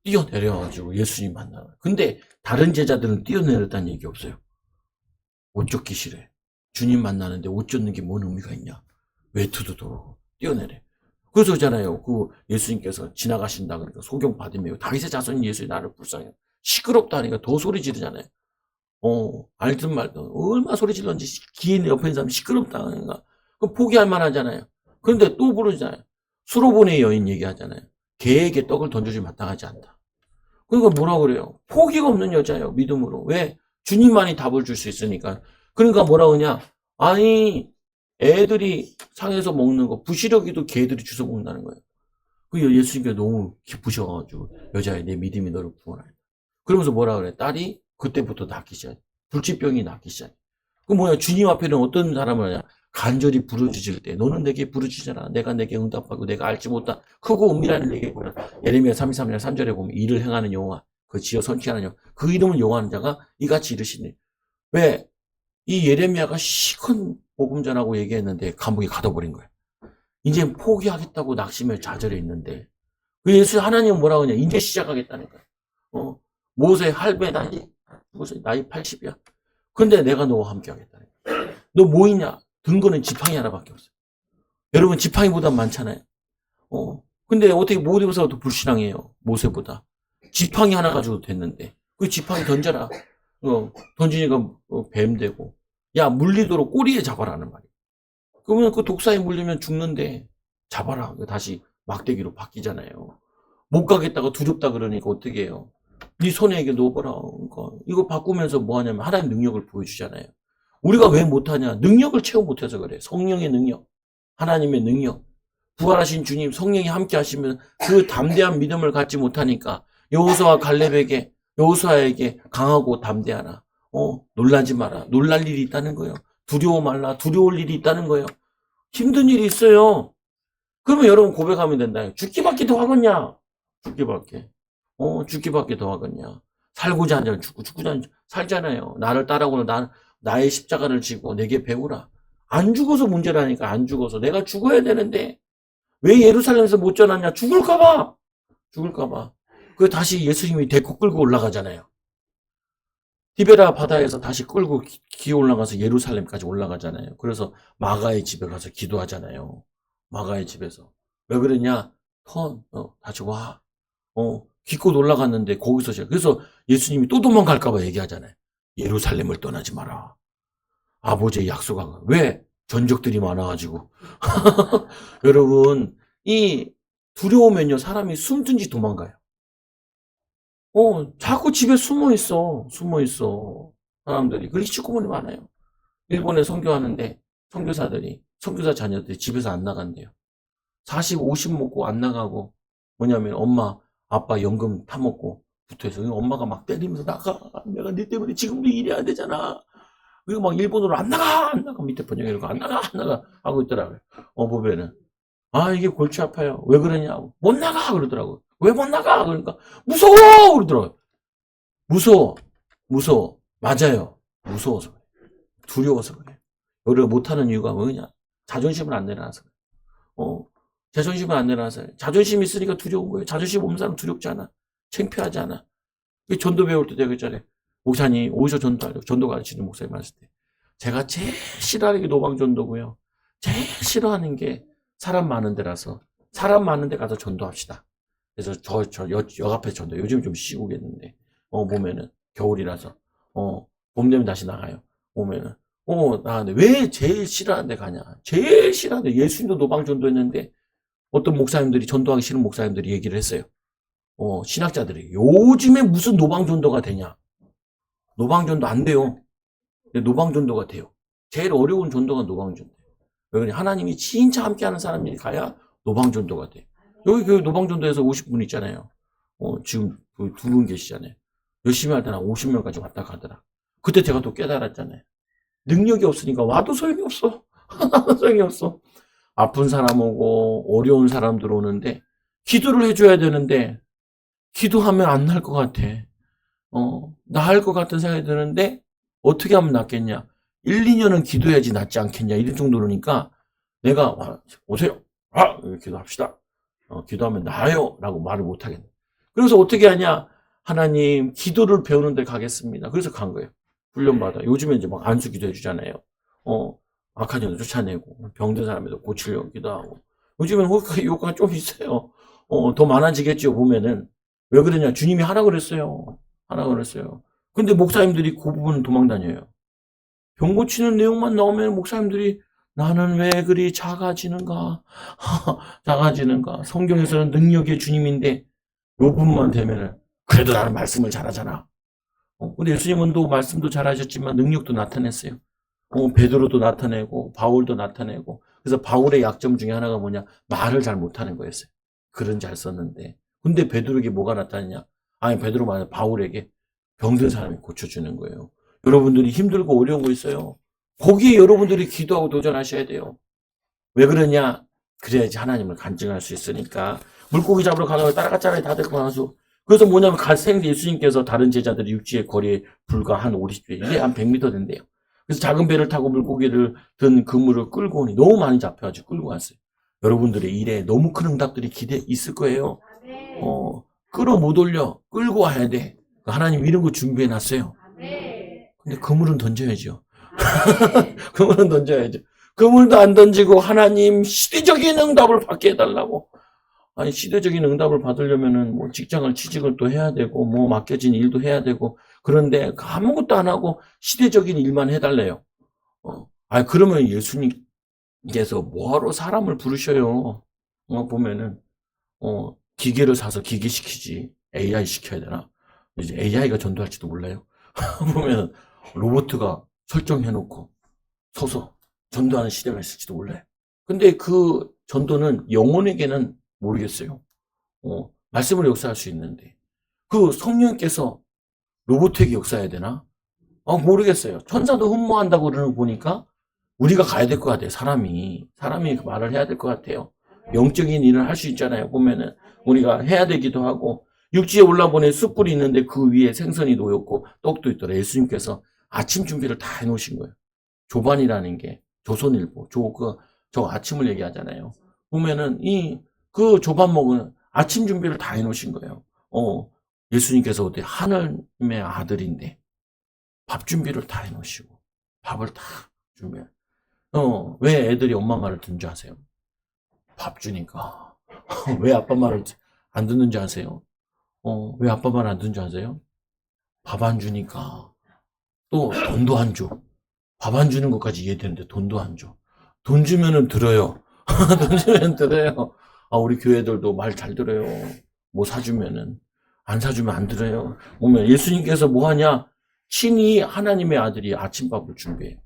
뛰어내려가지고 예수님 만나요. 근데 다른 제자들은 뛰어내렸다는 얘기 없어요. 옷 젖기 싫어해. 주님 만나는데 옷 젖는 게 뭔 의미가 있냐. 외투도 도로 뛰어내려. 그래서 그러잖아요. 그 예수님께서 지나가신다 그러니까 소경 받으며 다윗의 자손인 예수의 나를 불쌍해. 시끄럽다 하니까 더 소리 지르잖아요. 알든 말든 얼마나 소리 질렀는지 기인 옆에 있는 사람 시끄럽다 하니까 그럼 포기할 만하잖아요. 그런데 또 부르잖아요. 수로보네 여인 얘기하잖아요. 개에게 떡을 던져주지 마땅하지 않다. 그러니까 뭐라 그래요? 포기가 없는 여자예요. 믿음으로. 왜? 주님만이 답을 줄 수 있으니까. 그러니까 뭐라 그러냐? 아니 애들이 상에서 먹는 거 부시러기도 개들이 주워 먹는다는 거예요. 그 예수님께 너무 기쁘셔가지고 여자애 내 믿음이 너를 구원하였다. 그러면서 뭐라 그래? 딸이 그때부터 낫기 시작해. 불치병이 낫기 시작해. 그 뭐야? 주님 앞에는 어떤 사람을 하냐? 간절히 부르짖을 때 너는 내게 부르짖어라. 내가 내게 응답하고 내가 알지 못한 크고 은밀한 내게 보라. 예레미야 33장 3절에 보면 이를 행하는 여호와 그 지어 선치하는 여호와 그 이름을 용하는 자가 이같이 이르시니. 왜? 이 예레미야가 시큰 복음 전하고 얘기했는데 감옥에 가둬버린 거예요. 이제 포기하겠다고 낙심해 좌절해 있는데 그 예수 하나님은 뭐라고 하냐? 이제 시작하겠다는 거예요. 모세 할배 나이 80이야. 근데 내가 너와 함께 하겠다는 거예요. 너 뭐 있냐? 든 거는 지팡이 하나밖에 없어요. 여러분 지팡이보다 많잖아요. 근데 어떻게 모세보다 더 불신앙해요. 모세보다. 지팡이 하나 가지고 됐는데 그 지팡이 던져라. 던지니까 뱀 되고 야 물리도록 꼬리에 잡아라는 말이에요. 그러면 그 독사에 물리면 죽는데 잡아라. 다시 막대기로 바뀌잖아요. 못 가겠다가 두렵다 그러니까 어떻게 해요? 네 손에 이게 놓아봐라. 그러니까 이거 바꾸면서 뭐 하냐면 하나님 능력을 보여주잖아요. 우리가 왜 못하냐? 능력을 체험 못해서 그래. 성령의 능력, 하나님의 능력, 부활하신 주님 성령이 함께 하시면 그 담대한 믿음을 갖지 못하니까 여호수아와 갈렙에게 여호수아에게 강하고 담대하라. 놀라지 마라. 놀랄 일이 있다는 거예요. 두려워 말라. 두려울 일이 있다는 거예요. 힘든 일이 있어요. 그러면 여러분 고백하면 된다. 죽기밖에 더 하겠냐? 죽기밖에. 죽기밖에 더 하겠냐? 살고자 하냐? 죽고자 하냐? 살잖아요. 나를 따라오는 나의 십자가를 지고 내게 배우라. 안 죽어서 문제라니까. 안 죽어서. 내가 죽어야 되는데 왜 예루살렘에서 못 전하냐? 죽을까봐. 그 다시 예수님이 데리고 끌고 올라가잖아요. 티베라 바다에서 다시 끌고 기어 올라가서 예루살렘까지 올라가잖아요. 그래서 마가의 집에 가서 기도하잖아요. 마가의 집에서. 왜 그러냐? 다시 와. 기껏 올라갔는데 거기서 그래서 예수님이 또 도망갈까봐 얘기하잖아요. 예루살렘을 떠나지 마라. 아버지의 약속하고. 왜? 전적들이 많아가지고. 여러분, 이 두려우면요, 사람이 숨든지 도망가요. 자꾸 집에 숨어 있어. 사람들이. 그렇게 시커먼이 많아요. 일본에 선교하는데, 선교사 자녀들이 집에서 안 나간대요. 40, 50 먹고 안 나가고, 뭐냐면 엄마, 아빠 연금 타먹고 붙어서 엄마가 막 때리면서 나가. 내가 네 때문에 지금도 일해야 되잖아. 그리고 막 일본어로 안 나가 밑에 번역해놓고 안 나가 하고 있더라고요. 보면은 이게 골치 아파요. 왜 그러냐고. 못 나가 그러더라고요. 왜 못 나가 그러니까 무서워 그러더라고요. 무서워. 맞아요. 무서워서 그래. 두려워서 그래. 우리가 못하는 이유가 뭐냐? 자존심을 안 내려놔서 그래. 자존심을 안 내려놔서 그래. 자존심 있으니까 두려운 거예요. 자존심 없는 사람 두렵지 않아. 창피하지 않아. 전도 배울 때 되게 잘해. 목사님 어디서 전도 가르치는 목사님 말씀 때 제가 제일 싫어하는 게 노방전도고요. 제일 싫어하는 게 사람 많은 데라서 사람 많은 데 가서 전도합시다. 그래서 역 앞에 전도 요즘 좀 쉬우겠는데 보면은 겨울이라서 봄 되면 다시 나가요. 보면은 나가는데 왜 제일 싫어하는 데 가냐? 제일 싫어하는 데 예수님도 노방전도 했는데 어떤 목사님들이 전도하기 싫은 목사님들이 얘기를 했어요. 신학자들이 요즘에 무슨 노방전도가 되냐? 노방전도 안 돼요. 근데 노방전도가 돼요. 제일 어려운 전도가 노방전도예요. 왜 그러냐? 하나님이 진짜 함께하는 사람들이 가야 노방전도가 돼. 여기 그 노방전도에서 50분 있잖아요. 지금 그 두 분 계시잖아요. 열심히 할 때는 50명까지 왔다 가더라. 그때 제가 또 깨달았잖아요. 능력이 없으니까 와도 소용이 없어. 하나도 소용이 없어. 아픈 사람 오고 어려운 사람들 오는데 기도를 해줘야 되는데 기도하면 안 날 것 같아. 나을 것 같은 생각이 드는데 어떻게 하면 낫겠냐? 1, 2년은 기도해야지 낫지 않겠냐? 이런 정도로니까 내가 오세요. 이렇게 기도합시다. 기도하면 나아요. 라고 말을 못 하겠네. 그래서 어떻게 하냐? 하나님, 기도를 배우는 데 가겠습니다. 그래서 간 거예요. 훈련받아. 요즘에 이제 막 안수 기도 해주잖아요. 악한 영을 쫓아내고, 병든 사람에도 고치려고 기도하고. 요즘엔 효과가 좀 있어요. 더 많아지겠죠, 보면은. 왜 그러냐? 주님이 하라 그랬어요. 하라 그랬어요. 근데 목사님들이 그 부분 도망 다녀요. 병 고치는 내용만 나오면 목사님들이 나는 왜 그리 작아지는가? 작아지는가? 성경에서는 능력의 주님인데 요 부분만 되면은 그래도 나는 말씀을 잘하잖아. 근데 예수님은 또 말씀도 잘하셨지만 능력도 나타냈어요. 베드로도 나타내고 바울도 나타내고. 그래서 바울의 약점 중에 하나가 뭐냐? 말을 잘 못하는 거였어요. 글은 잘 썼는데. 근데 베드로에게 뭐가 나타났냐? 아니 베드로 말고 바울에게 병든 사람이 고쳐주는 거예요. 여러분들이 힘들고 어려운 거 있어요. 거기에 여러분들이 기도하고 도전하셔야 돼요. 왜 그러냐? 그래야지 하나님을 간증할 수 있으니까. 물고기 잡으러 가는 걸 따라갔잖아요. 다들 그 가서. 그래서 뭐냐면 갈생 예수님께서 다른 제자들이 육지의 거리에 불과 한 50배, 이게 한 100m 된대요. 그래서 작은 배를 타고 물고기를 든 그물을 끌고 오니 너무 많이 잡혀가지고 끌고 갔어요. 여러분들의 일에 너무 큰 응답들이 있을 거예요. 끌어 못 올려. 끌고 와야 돼. 하나님 이런 거 준비해 놨어요. 근데 그물은 던져야죠. 그물은 던져야죠. 그물도 안 던지고 하나님 시대적인 응답을 받게 해달라고. 아니 시대적인 응답을 받으려면은 뭐 직장을 취직을 또 해야 되고 뭐 맡겨진 일도 해야 되고 그런데 아무것도 안 하고 시대적인 일만 해달래요. 그러면 예수님께서 뭐하러 사람을 부르셔요? 보면은 기계를 사서 기계시키지 AI 시켜야 되나? 이제 AI가 전도할지도 몰라요. 보면 로봇가 설정해놓고 서서 전도하는 시대가 있을지도 몰라요. 근데 그 전도는 영혼에게는 모르겠어요. 말씀으로 역사할 수 있는데 그 성령께서 로봇에게 역사해야 되나? 모르겠어요. 천사도 흠모한다고 그러는 거 보니까 우리가 가야 될 것 같아요. 사람이 말을 해야 될 것 같아요. 영적인 일을 할 수 있잖아요. 보면은 우리가 해야 되기도 하고 육지에 올라보니 숯불이 있는데 그 위에 생선이 놓였고 떡도 있더라. 예수님께서 아침 준비를 다 해놓으신 거예요. 조반이라는 게 조선일보 저 아침을 얘기하잖아요. 보면은 그 조반 먹은 아침 준비를 다 해놓으신 거예요. 예수님께서 어때 하나님의 아들인데 밥 준비를 다 해놓으시고 밥을 다 준비해. 왜 애들이 엄마 말을 듣는 줄 아세요? 밥 주니까. 왜 아빠 말을 안 듣는지 아세요? 왜 아빠 말 안 듣는 줄 아세요? 밥 안 주니까. 또 돈도 안 줘. 밥 안 주는 것까지 이해되는데 돈도 안 줘. 돈 주면은 들어요. 돈 주면 들어요. 우리 교회들도 말 잘 들어요. 뭐 사주면은. 안 사주면 안 들어요. 보면 예수님께서 뭐 하냐? 친히 하나님의 아들이 아침밥을 준비해요.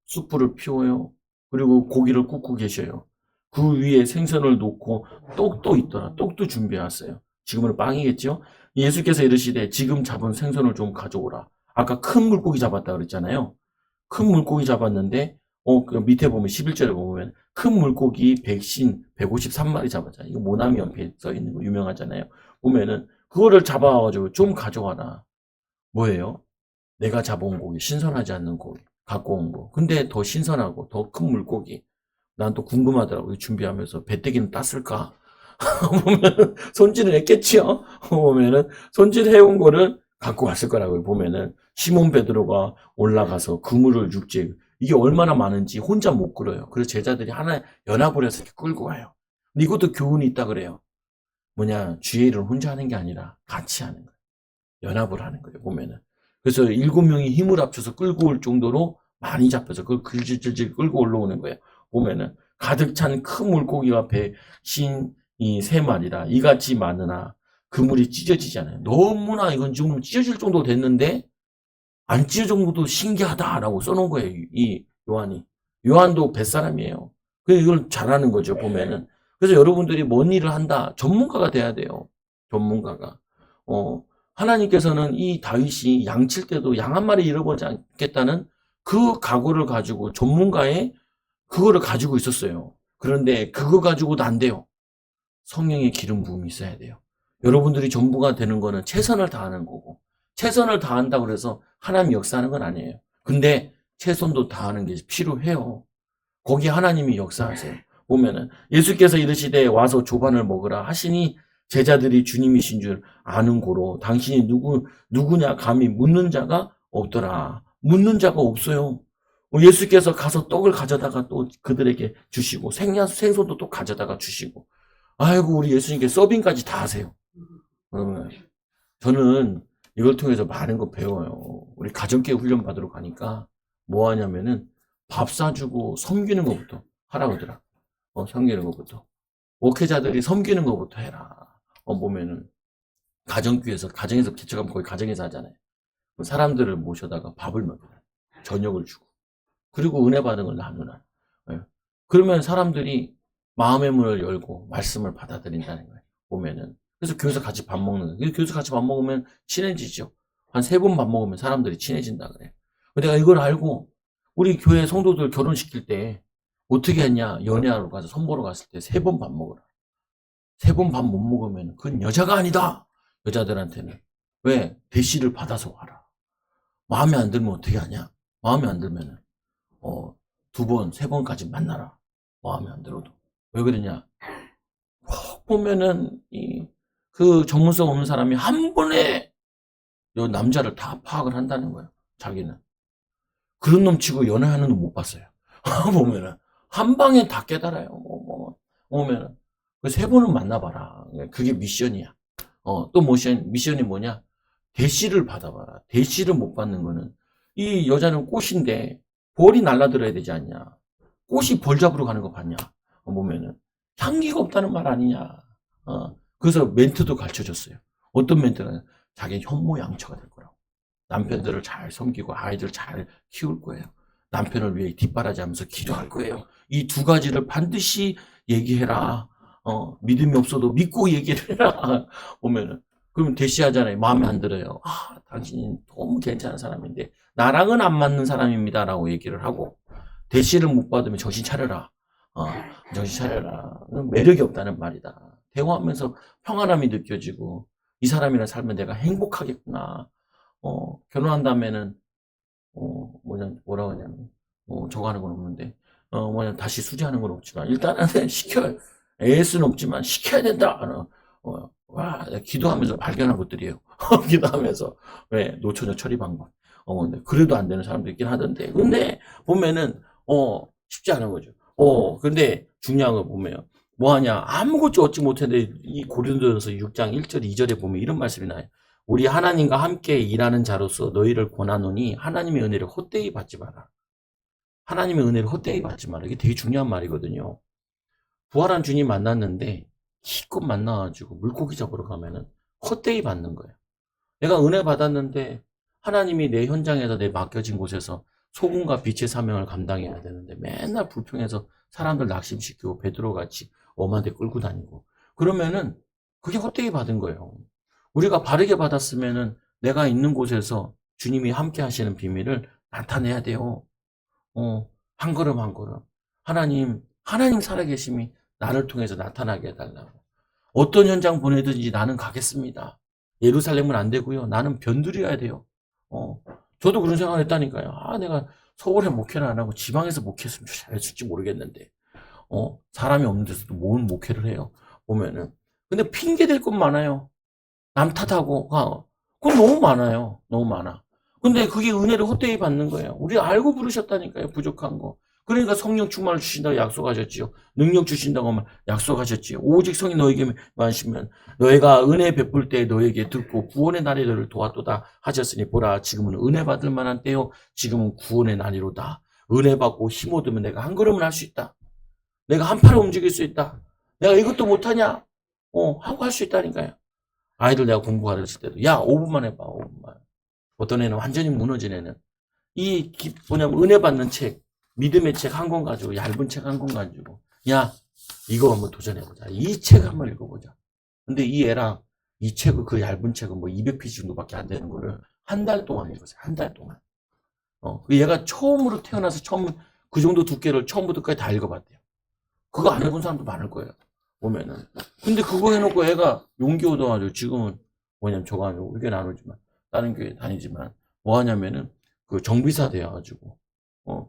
숯불을 피워요. 그리고 고기를 굽고 계셔요. 그 위에 생선을 놓고 떡도 있더라. 떡도 준비해왔어요. 지금은 빵이겠죠? 예수께서 이르시되 지금 잡은 생선을 좀 가져오라. 아까 큰 물고기 잡았다 그랬잖아요. 큰 물고기 잡았는데 그 밑에 보면 11절에 보면 큰 물고기 백신 153마리 잡았잖아요. 이거 모나미 연필 써 있는 거 유명하잖아요. 보면은 그거를 잡아가지고 좀 가져와라. 뭐예요? 내가 잡아온 고기, 신선하지 않는 고기 갖고 온 거. 근데 더 신선하고 더 큰 물고기. 난 또 궁금하더라고요. 준비하면서 배때기는 땄을까? 보면 손질을 했겠지요. 보면은 손질해온 거를 갖고 왔을 거라고요. 보면은 시몬 베드로가 올라가서 그물을 육지에 이게 얼마나 많은지 혼자 못 끌어요. 그래서 제자들이 하나 연합을 해서 이렇게 끌고 와요. 근데 이것도 교훈이 있다 그래요. 뭐냐 주의 일을 혼자 하는 게 아니라 같이 하는 거예요. 연합을 하는 거예요. 보면은 그래서 7명이 힘을 합쳐서 끌고 올 정도로 많이 잡혀서 그걸 질질 끌고 올라오는 거예요. 보면은 가득 찬 큰 물고기와 배신 이 3마리라 이같이 많으나 그물이 찢어지잖아요. 너무나 이건 지금 찢어질 정도 됐는데 안 찢어진 것도 신기하다라고 써놓은 거예요. 이 요한이. 요한도 뱃사람이에요. 그래서 이걸 잘하는 거죠. 보면은. 그래서 여러분들이 뭔 일을 한다. 전문가가 돼야 돼요. 전문가가. 하나님께서는 이 다윗이 양칠 때도 양 한 마리 잃어버리지 않겠다는 그 각오를 가지고 전문가의 그거를 가지고 있었어요. 그런데 그거 가지고도 안 돼요. 성령의 기름 부음이 있어야 돼요. 여러분들이 전부가 되는 거는 최선을 다하는 거고 최선을 다한다고 그래서 하나님 역사하는 건 아니에요. 근데 최선도 다하는 게 필요해요. 거기 하나님이 역사하세요. 보면은 예수께서 이르시되 와서 조반을 먹으라 하시니 제자들이 주님이신 줄 아는 고로 당신이 누구냐 감히 묻는 자가 없더라. 묻는 자가 없어요. 예수께서 가서 떡을 가져다가 또 그들에게 주시고 생선도 또 가져다가 주시고, 아이고 우리 예수님께 서빙까지 다 하세요. 그러면 저는 이걸 통해서 많은 거 배워요. 우리 가정교육 훈련 받으러 가니까 뭐 하냐면은 밥 사주고 섬기는 것부터 하라 그러더라. 섬기는 것부터. 목회자들이 섬기는 것부터 해라. 보면은 가정에서 개척하면 거의 가정에서 하잖아요. 사람들을 모셔다가 밥을 먹여라. 저녁을 주고. 그리고 은혜 받은 걸 나누라. 예. 그러면 사람들이 마음의 문을 열고 말씀을 받아들인다는 거예요. 보면은. 그래서 교회에서 같이 밥 먹는 거예요. 교회에서 같이 밥 먹으면 친해지죠. 한 3번 밥 먹으면 사람들이 친해진다 그래요. 내가 이걸 알고 우리 교회 성도들 결혼시킬 때 어떻게 했냐? 연애하러 가서 선보러 갔을 때 3번 밥 먹으라. 3번 밥 못 먹으면 그건 여자가 아니다. 여자들한테는. 왜? 대시를 받아서 와라. 마음에 안 들면 어떻게 하냐? 마음에 안 들면은 2번, 3번까지 만나라. 마음에 안 들어도. 왜 그러냐? 꼭 보면은 그 전문성 없는 사람이 한 번에 요 남자를 다 파악을 한다는 거예요. 자기는. 그런 놈 치고 연애하는 놈 못 봤어요. 보면은 한 방에 다 깨달아요. 보면은 그 3번은 만나봐라. 그게 미션이야. 또 미션이 뭐냐? 대시를 받아봐라. 대시를 못 받는 거는 이 여자는 꽃인데 벌이 날라들어야 되지 않냐? 꽃이 벌 잡으러 가는 거 봤냐? 보면은 향기가 없다는 말 아니냐? 그래서 멘트도 가르쳐줬어요. 어떤 멘트는 자기 현모양처가 될 거라고. 남편들을 잘 섬기고 아이들 잘 키울 거예요. 남편을 위해 뒷바라지하면서 기도할 거예요. 이 2가지를 반드시 얘기해라. 믿음이 없어도 믿고 얘기를 해라. 보면은 그러면 대시하잖아요. 마음에 안 들어요. 당신이 너무 괜찮은 사람인데 나랑은 안 맞는 사람입니다라고 얘기를 하고, 대시를 못 받으면 정신 차려라. 정신 차려라. 매력이 없다는 말이다. 대화하면서 평안함이 느껴지고 이 사람이랑 살면 내가 행복하겠구나. 결혼한 다음에는 뭐라고 하냐면 저거 하는 건 없는데 다시 수지하는 건 없지만 일단은 시켜요. AS는 없지만 시켜야 된다. 기도하면서 발견한 것들이에요. 기도하면서 왜 노처녀 처리 방법. 근데 그래도 안 되는 사람도 있긴 하던데. 근데 보면은 쉽지 않은 거죠. 근데 중요한 거 보면 뭐 하냐? 아무것도 얻지 못했는데 이 고린도전서 6장 1절 2절에 보면 이런 말씀이 나요. 우리 하나님과 함께 일하는 자로서 너희를 권하노니 하나님의 은혜를 헛되이 받지 마라. 하나님의 은혜를 헛되이 받지 마라. 이게 되게 중요한 말이거든요. 부활한 주님 만났는데 기껏 만나가지고 물고기 잡으러 가면은 헛되이 받는 거예요. 내가 은혜 받았는데 하나님이 내 현장에서 내 맡겨진 곳에서 소금과 빛의 사명을 감당해야 되는데 맨날 불평해서 사람들 낙심시키고 베드로같이 엄한데 끌고 다니고 그러면은 그게 헛되이 받은 거예요. 우리가 바르게 받았으면은 내가 있는 곳에서 주님이 함께 하시는 비밀을 나타내야 돼요. 한 걸음 한 걸음. 하나님 살아계심이 나를 통해서 나타나게 해달라고. 어떤 현장 보내든지 나는 가겠습니다. 예루살렘은 안 되고요. 나는 변두리여야 돼요. 저도 그런 생각을 했다니까요. 내가 서울에 목회를 안 하고 지방에서 목회했으면 잘했을지 모르겠는데, 사람이 없는 데서도 뭔 목회를 해요. 보면은. 근데 핑계 댈 건 많아요. 남 탓하고, 그건 너무 많아요. 너무 많아. 근데 그게 은혜를 헛되이 받는 거예요. 우리 알고 부르셨다니까요. 부족한 거. 그러니까 성령 충만을 주신다고 약속하셨지요. 능력 주신다고 하면 약속하셨지요. 오직 성이 너에게 많으시면 너희가 은혜 베풀 때 너에게 듣고 구원의 날에 너를 도왔도다 하셨으니 보라 지금은 은혜 받을 만한 때요. 지금은 구원의 날이로다. 은혜 받고 힘 얻으면 내가 한 걸음을 할 수 있다. 내가 한 팔을 움직일 수 있다. 내가 이것도 못하냐? 하고 할 수 있다니까요. 아이들 내가 공부 가르칠 때도 5분만 해봐. 5분만. 어떤 애는 완전히 무너진 애는 뭐냐면 은혜 받는 책, 믿음의 책 한 권 가지고 얇은 책 한 권 가지고 이거 한번 도전해보자. 이 책 한번 읽어보자. 근데 이 애랑 이 책을 그 얇은 책은 200페이지 정도밖에 안 되는 거를 한 달 동안 읽었어요. 한 달 동안. 얘가 처음으로 태어나서 그 정도 두께를 처음부터 끝까지 다 읽어봤대요. 그거 안 해본 사람도 많을 거예요. 보면은. 근데 그거 해놓고 애가 용기 얻어가지고 지금은 뭐냐면 저거 아니고 의견 나누지만 다른 교회 다니지만 뭐 하냐면은 그 정비사 돼가지고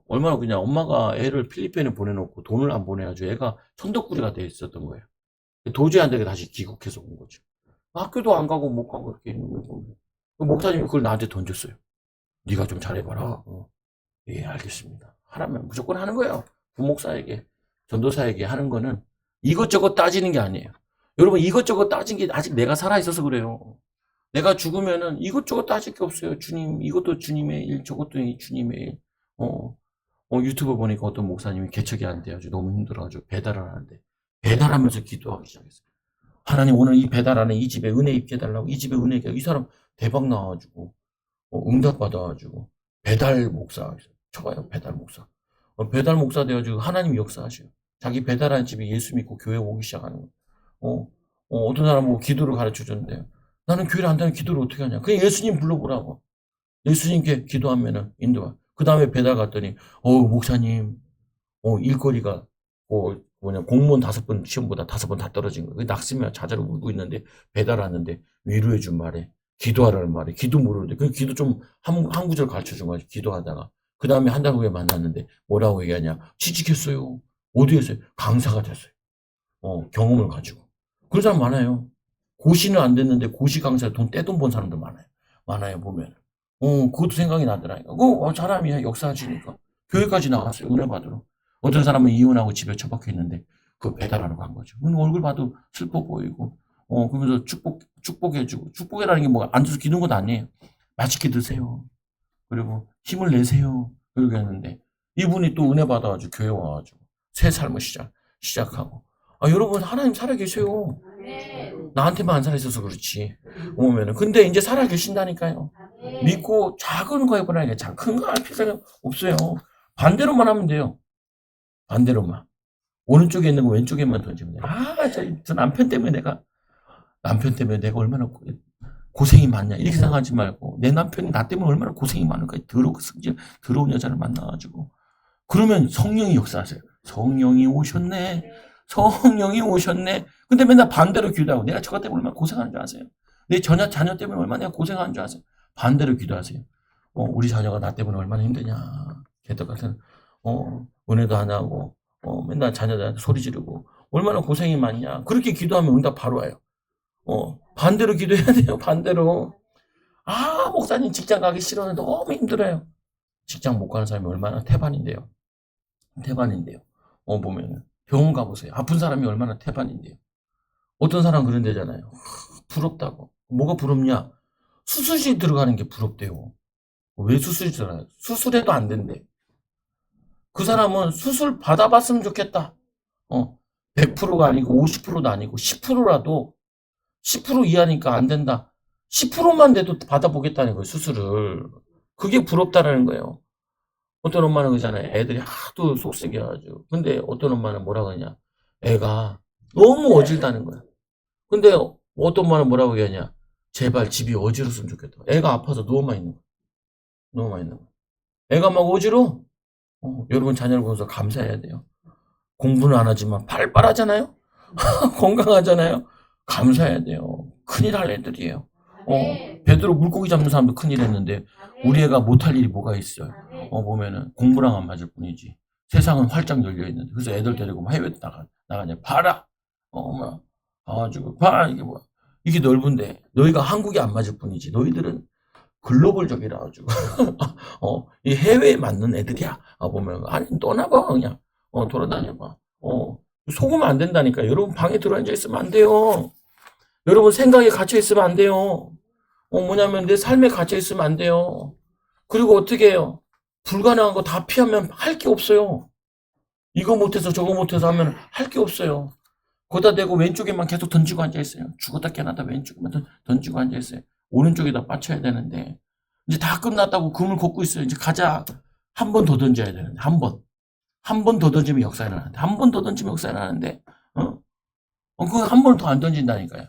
얼마나 그냥 엄마가 애를 필리핀에 보내놓고 돈을 안 보내가지고 애가 천덕꾸리가 돼 있었던 거예요. 도저히 안 되게 다시 귀국해서 온 거죠. 학교도 안 가고 못 가고 이렇게 있는 거예요. 목사님이 그걸 나한테 던졌어요. 네가 좀 잘해봐라. 예, 알겠습니다. 하라면 무조건 하는 거예요. 부목사에게, 전도사에게 하는 거는 이것저것 따지는 게 아니에요. 여러분, 이것저것 따진 게 아직 내가 살아있어서 그래요. 내가 죽으면은 이것저것 따질 게 없어요. 주님, 이것도 주님의 일, 저것도 주님의 일. 유튜브 보니까 어떤 목사님이 개척이 안 돼가지고 너무 힘들어가지고 배달을 하는데, 배달하면서 기도하기 시작했어요. 하나님, 오늘 이 배달하는 이 집에 은혜 입게 해달라고, 이 집에 은혜 입게, 이 사람 대박 나와가지고, 응답 받아가지고, 배달 목사, 쳐봐요, 배달 목사. 배달 목사 돼가지고 하나님 역사하셔요. 자기 배달하는 집에 예수 믿고 교회 오기 시작하는 거예요. 어떤 사람은 뭐 기도를 가르쳐 줬는데요. 나는 교회를 안 다니는 기도를 어떻게 하냐. 그냥 예수님 불러보라고. 예수님께 기도하면은 인도가. 그 다음에 배달 갔더니, 목사님, 일거리가, 공무원 5번 시험보다 5번 다 떨어진 거예요. 낙심이야. 자자로 울고 있는데, 배달하는데, 위로해 준 말에, 기도하라는 말에, 기도 모르는데, 그 기도 좀 한 구절 가르쳐 준 거지, 기도하다가. 그 다음에 한 달 후에 만났는데, 뭐라고 얘기하냐. 취직했어요. 어디 했어요? 강사가 됐어요. 경험을 가지고. 그런 사람 많아요. 고시는 안 됐는데, 고시 강사에 떼돈 번 사람도 많아요. 많아요, 보면. 그것도 생각이 나더라니까. 사람이야, 역사하시니까. 교회까지 나갔어요, 은혜 받으러. 어떤 사람은 이혼하고 집에 처박혀 있는데, 그 배달하러 간 거죠. 얼굴 봐도 슬퍼 보이고, 그러면서 축복해주고, 축복이라는 게 뭐, 앉아서 기도는 건 아니에요. 맛있게 드세요. 그리고 힘을 내세요. 그러게 했는데, 이분이 또 은혜 받아가지고 교회 와가지고, 새 삶을 시작하고. 여러분, 하나님 살아계세요. 나한테만 안 살아있어서 그렇지. 오면은. 근데 이제 살아계신다니까요. 믿고 작은 거 해보라니까. 큰 거 할 필요가 없어요. 반대로만 하면 돼요. 반대로만. 오른쪽에 있는 거 왼쪽에만 던지면 돼요. 저 남편 때문에 내가 얼마나 고생이 많냐. 이렇게 생각하지 말고, 내 남편이 나 때문에 얼마나 고생이 많을까. 더러운 여자를 만나가지고. 그러면 성령이 역사하세요. 성령이 오셨네. 성령이 오셨네. 근데 맨날 반대로 기도하고, 내가 저것 때문에 얼마나 고생하는 줄 아세요? 내 자녀 때문에 얼마나 내가 고생하는 줄 아세요? 반대로 기도하세요. 우리 자녀가 나 때문에 얼마나 힘드냐. 개떡 같은, 은혜도 안 하고, 맨날 자녀들한테 소리 지르고, 얼마나 고생이 많냐. 그렇게 기도하면 응답 바로 와요. 반대로 기도해야 돼요, 반대로. 목사님 직장 가기 싫어요. 너무 힘들어요. 직장 못 가는 사람이 얼마나 태반인데요. 보면 병원 가보세요. 아픈 사람이 얼마나 태반인데요. 어떤 사람 그런 데잖아요. 부럽다고. 뭐가 부럽냐? 수술실 들어가는 게 부럽대요. 왜 수술실 들어가요? 수술해도 안 된대. 그 사람은 수술 받아봤으면 좋겠다. 100%가 아니고 50%도 아니고 10%라도 10% 이하니까 안 된다. 10%만 돼도 받아보겠다는 거예요, 수술을. 그게 부럽다라는 거예요. 어떤 엄마는 그러잖아요. 애들이 하도 속썩여가지고. 근데 어떤 엄마는 뭐라고 하냐. 애가 너무 어질다는 거야. 근데 어떤 엄마는 뭐라고 얘기하냐. 제발 집이 어지러웠으면 좋겠다. 애가 아파서 누워만 있는 거야. 애가 막 어지러워. 여러분 자녀를 보면서 감사해야 돼요. 공부는 안 하지만 발달하잖아요. 건강하잖아요. 감사해야 돼요. 큰일 할 애들이에요. 베드로 물고기 잡는 사람도 큰일 했는데 우리 애가 못할 일이 뭐가 있어요. 보면은 공부랑 안 맞을 뿐이지. 세상은 활짝 열려 있는데 그래서 애들 데리고 막 해외도 나가냐. 봐라. 가가지고 봐 이게 뭐야. 이게 넓은데 너희가 한국이 안 맞을 뿐이지. 너희들은 글로벌적이라 가지고 이 해외에 맞는 애들이야. 보면 아니 떠나봐 그냥 돌아다녀봐. 속으면 안 된다니까. 여러분 방에 들어앉아 있으면 안 돼요. 여러분 생각에 갇혀 있으면 안 돼요. 뭐냐면 내 삶에 갇혀 있으면 안 돼요. 그리고 어떻게 해요? 불가능한 거 다 피하면 할 게 없어요. 이거 못해서 저거 못해서 하면 할 게 없어요. 거기다 대고 왼쪽에만 계속 던지고 앉아있어요. 죽었다 깨어났다 왼쪽에만 던지고 앉아있어요. 오른쪽에다 빠쳐야 되는데 이제 다 끝났다고 금을 걷고 있어요. 이제 가자. 한 번 더 던져야 되는데 한 번 더 던지면 역사 일어나는데 한 번 더 던지면 역사 일어나는데 그거 한 번 더 안 던진다니까요.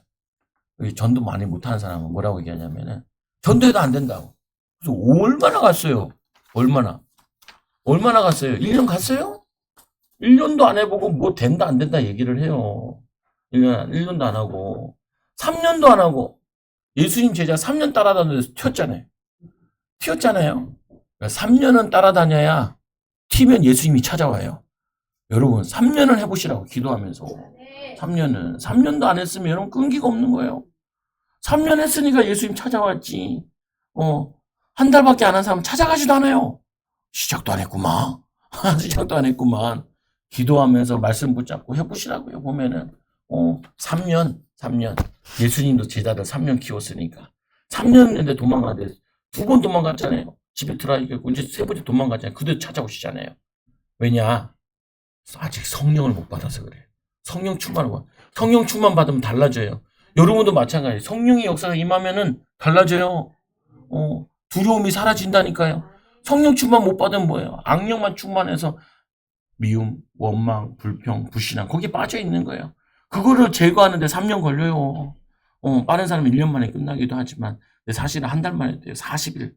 전도 많이 못하는 사람은 뭐라고 얘기하냐면은 전도해도 안 된다고. 그래서 얼마나 갔어요? 얼마나 갔어요? 1년 갔어요? 1년도 안 해보고 뭐 된다 안 된다 얘기를 해요. 1년도 안 하고 3년도 안 하고 예수님 제자 3년 따라다니면서 튀었잖아요. 3년은 따라다녀야 튀면 예수님이 찾아와요. 여러분 3년을 해보시라고 기도하면서 3년도 안 했으면 여러분 끈기가 없는 거예요. 3년 했으니까 예수님 찾아왔지. 한 달밖에 안 한 사람 찾아가지도 않아요. 시작도 안 했구만. 시작도 안 했구만. 기도하면서 말씀 붙잡고 해보시라고요. 보면은 3년 예수님도 제자들 3년 키웠으니까 3년 했는데 도망가는데 2번 도망갔잖아요. 집에 들어가고 이제 3번째 도망갔잖아요. 그대로 찾아오시잖아요. 왜냐? 아직 성령을 못 받아서 그래요. 성령 충만 받으면 달라져요. 여러분도 마찬가지예요. 성령의 역사가 임하면은 달라져요. 두려움이 사라진다니까요. 성령 충만 못 받으면 뭐예요? 악령만 충만해서 미움, 원망, 불평, 불신앙 거기에 빠져 있는 거예요. 그거를 제거하는데 3년 걸려요. 빠른 사람은 1년 만에 끝나기도 하지만 사실은 한 달 만에 돼요. 40일.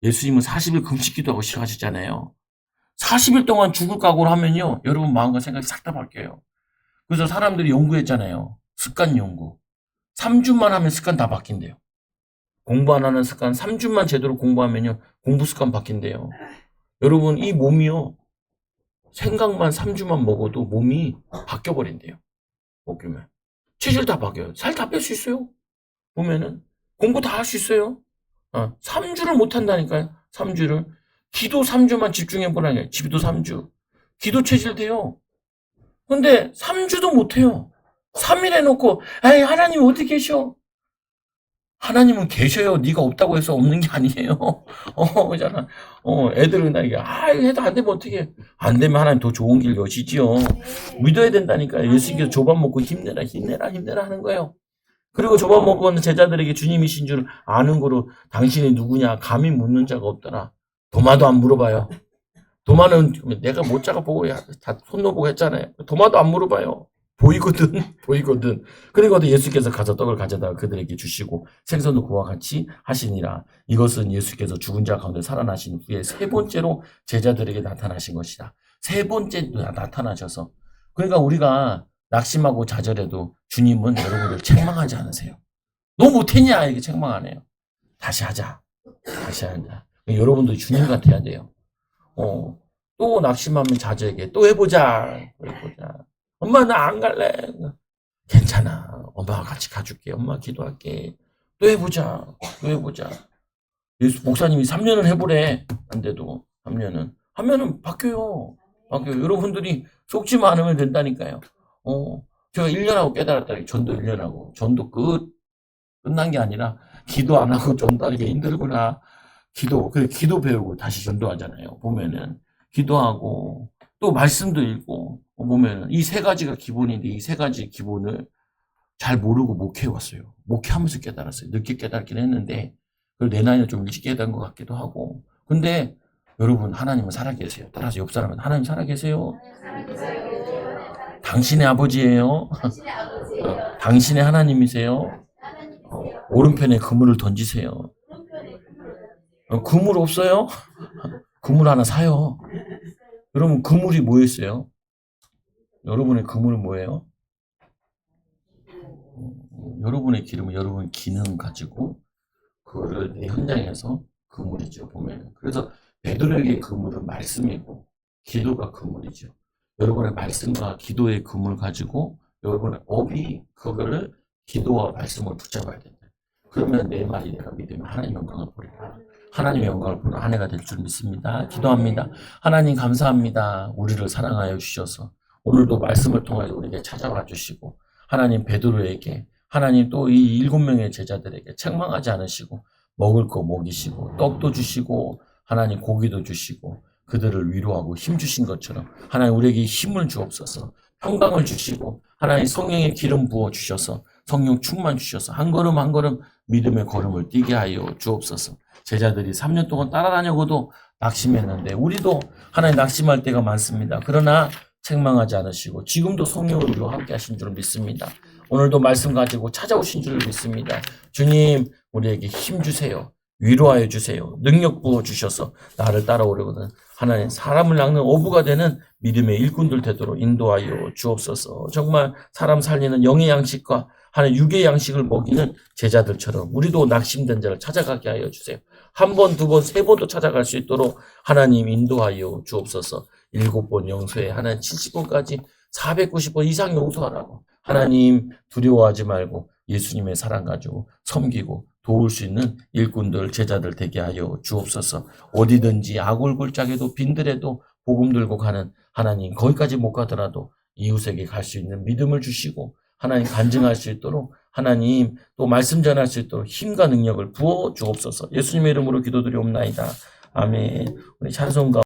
예수님은 40일 금식기도 하고 시작하셨잖아요. 40일 동안 죽을 각오를 하면요. 여러분 마음과 생각이 싹 다 바뀌어요. 그래서 사람들이 연구했잖아요. 습관 연구. 3주만 하면 습관 다 바뀐대요. 공부 안 하는 습관 3주만 제대로 공부하면요. 공부 습관 바뀐대요. 여러분 이 몸이요. 생각만 3주만 먹어도 몸이 바뀌어버린대요. 먹으면. 체질 다 바뀌어요. 살 다 뺄 수 있어요. 보면은 공부 다 할 수 있어요. 3주를 못 한다니까요. 3주를. 기도 3주만 집중해보라니까요. 기도 3주. 기도 체질 돼요. 근데 3주도 못 해요. 3일 해놓고 에이 하나님 어디 계셔? 하나님은 계셔요. 네가 없다고 해서 없는 게 아니에요. 그잖아. 애들은 나 이게 해도 안 되면 어떻게? 안 되면 하나님 더 좋은 길 여시지요. 믿어야 된다니까. 예수님께서 조밥 먹고 힘내라 하는 거예요. 그리고 조밥 먹고는 제자들에게 주님이신 줄 아는 거로 당신이 누구냐 감히 묻는 자가 없더라. 도마도 안 물어봐요. 도마는 내가 모자가 보고 다 손노보고 했잖아요. 도마도 안 물어봐요. 보이거든. 그리고 예수께서 가서 떡을 가져다가 그들에게 주시고 생선도 그와 같이 하시니라. 이것은 예수께서 죽은 자 가운데 살아나신 후에 3번째로 제자들에게 나타나신 것이다. 3번째 나타나셔서. 그러니까 우리가 낙심하고 좌절해도 주님은 여러분들 책망하지 않으세요. 너 못했냐? 이렇게 책망 안 해요. 다시 하자. 여러분도 주님 같아야 돼요. 또 낙심하면 자제에게 또 해보자. 엄마 나 안 갈래. 괜찮아. 엄마가 같이 가줄게. 엄마 기도할게. 또 해보자. 예수 목사님이 3년을 해보래. 안 돼도 3년은 하면은 바뀌어요. 여러분들이 속지만 않으면 된다니까요. 제가 1년 하고 깨달았다. 전도 1년 하고 전도 끝난 게 아니라 기도 안 하고 전도하는 게 힘들구나. 기도 배우고 다시 전도하잖아요. 보면은 기도하고 또 말씀도 읽고 보면은 이 3가지가 기본인데 이 3가지 기본을 잘 모르고 목회해왔어요. 목회하면서 깨달았어요. 늦게 깨달긴 했는데 내 나이는 좀 일찍 깨달은 것 같기도 하고. 근데 여러분 하나님은 살아계세요. 따라서 옆 사람은 하나님 살아계세요. 당신의 아버지예요. 당신의 하나님이세요. 오른편에 그물을 던지세요. 그물 없어요? 그물 하나 사요. 여러분 그물이 뭐였어요? 여러분의 그물은 뭐예요? 여러분의 기름은 여러분 기능 가지고 그거를 내 현장에서 그물이죠. 보면 그래서 베드로에게 그물은 말씀이고 기도가 그물이죠. 여러분의 말씀과 기도의 그물 가지고 여러분의 업이 그거를 기도와 말씀을 붙잡아야 된다. 그러면 내 말이 내가 믿으면 하나님의 영광을 보리라. 하나님의 영광을 보는 한 해가 될 줄 믿습니다. 기도합니다. 하나님 감사합니다. 우리를 사랑하여 주셔서 오늘도 말씀을 통해 우리에게 찾아와 주시고 하나님 베드로에게 하나님 또 이 7명의 제자들에게 책망하지 않으시고 먹을 거 먹이시고 떡도 주시고 하나님 고기도 주시고 그들을 위로하고 힘 주신 것처럼 하나님 우리에게 힘을 주옵소서. 평강을 주시고 하나님 성령의 기름 부어 주셔서 성령 충만 주셔서 한 걸음 한 걸음 믿음의 걸음을 뛰게 하여 주옵소서. 제자들이 3년 동안 따라다녀고도 낙심했는데 우리도 하나님 낙심할 때가 많습니다. 그러나 책망하지 않으시고 지금도 성령을 위로 함께 하신 줄 믿습니다. 오늘도 말씀 가지고 찾아오신 줄 믿습니다. 주님 우리에게 힘 주세요. 위로하여 주세요. 능력 부어 주셔서 나를 따라오려거든 하나님 사람을 낚는 어부가 되는 믿음의 일꾼들 되도록 인도하여 주옵소서. 정말 사람 살리는 영의 양식과 하나님 육의 양식을 먹이는 제자들처럼 우리도 낙심된 자를 찾아가게 하여 주세요. 한 번, 두 번, 세 번도 찾아갈 수 있도록 하나님 인도하여 주옵소서. 7번 용서해. 하나님 70번까지 490번 이상 용서하라고. 하나님 두려워하지 말고 예수님의 사랑 가지고 섬기고 도울 수 있는 일꾼들, 제자들 되게 하여 주옵소서. 어디든지 아굴굴짝에도 빈들에도 복음 들고 가는 하나님, 거기까지 못 가더라도 이웃에게 갈 수 있는 믿음을 주시고 하나님 간증할 수 있도록 하나님 또 말씀 전할 수 있도록 힘과 능력을 부어 주옵소서. 예수님의 이름으로 기도드리옵나이다. 아멘. 우리 찬송가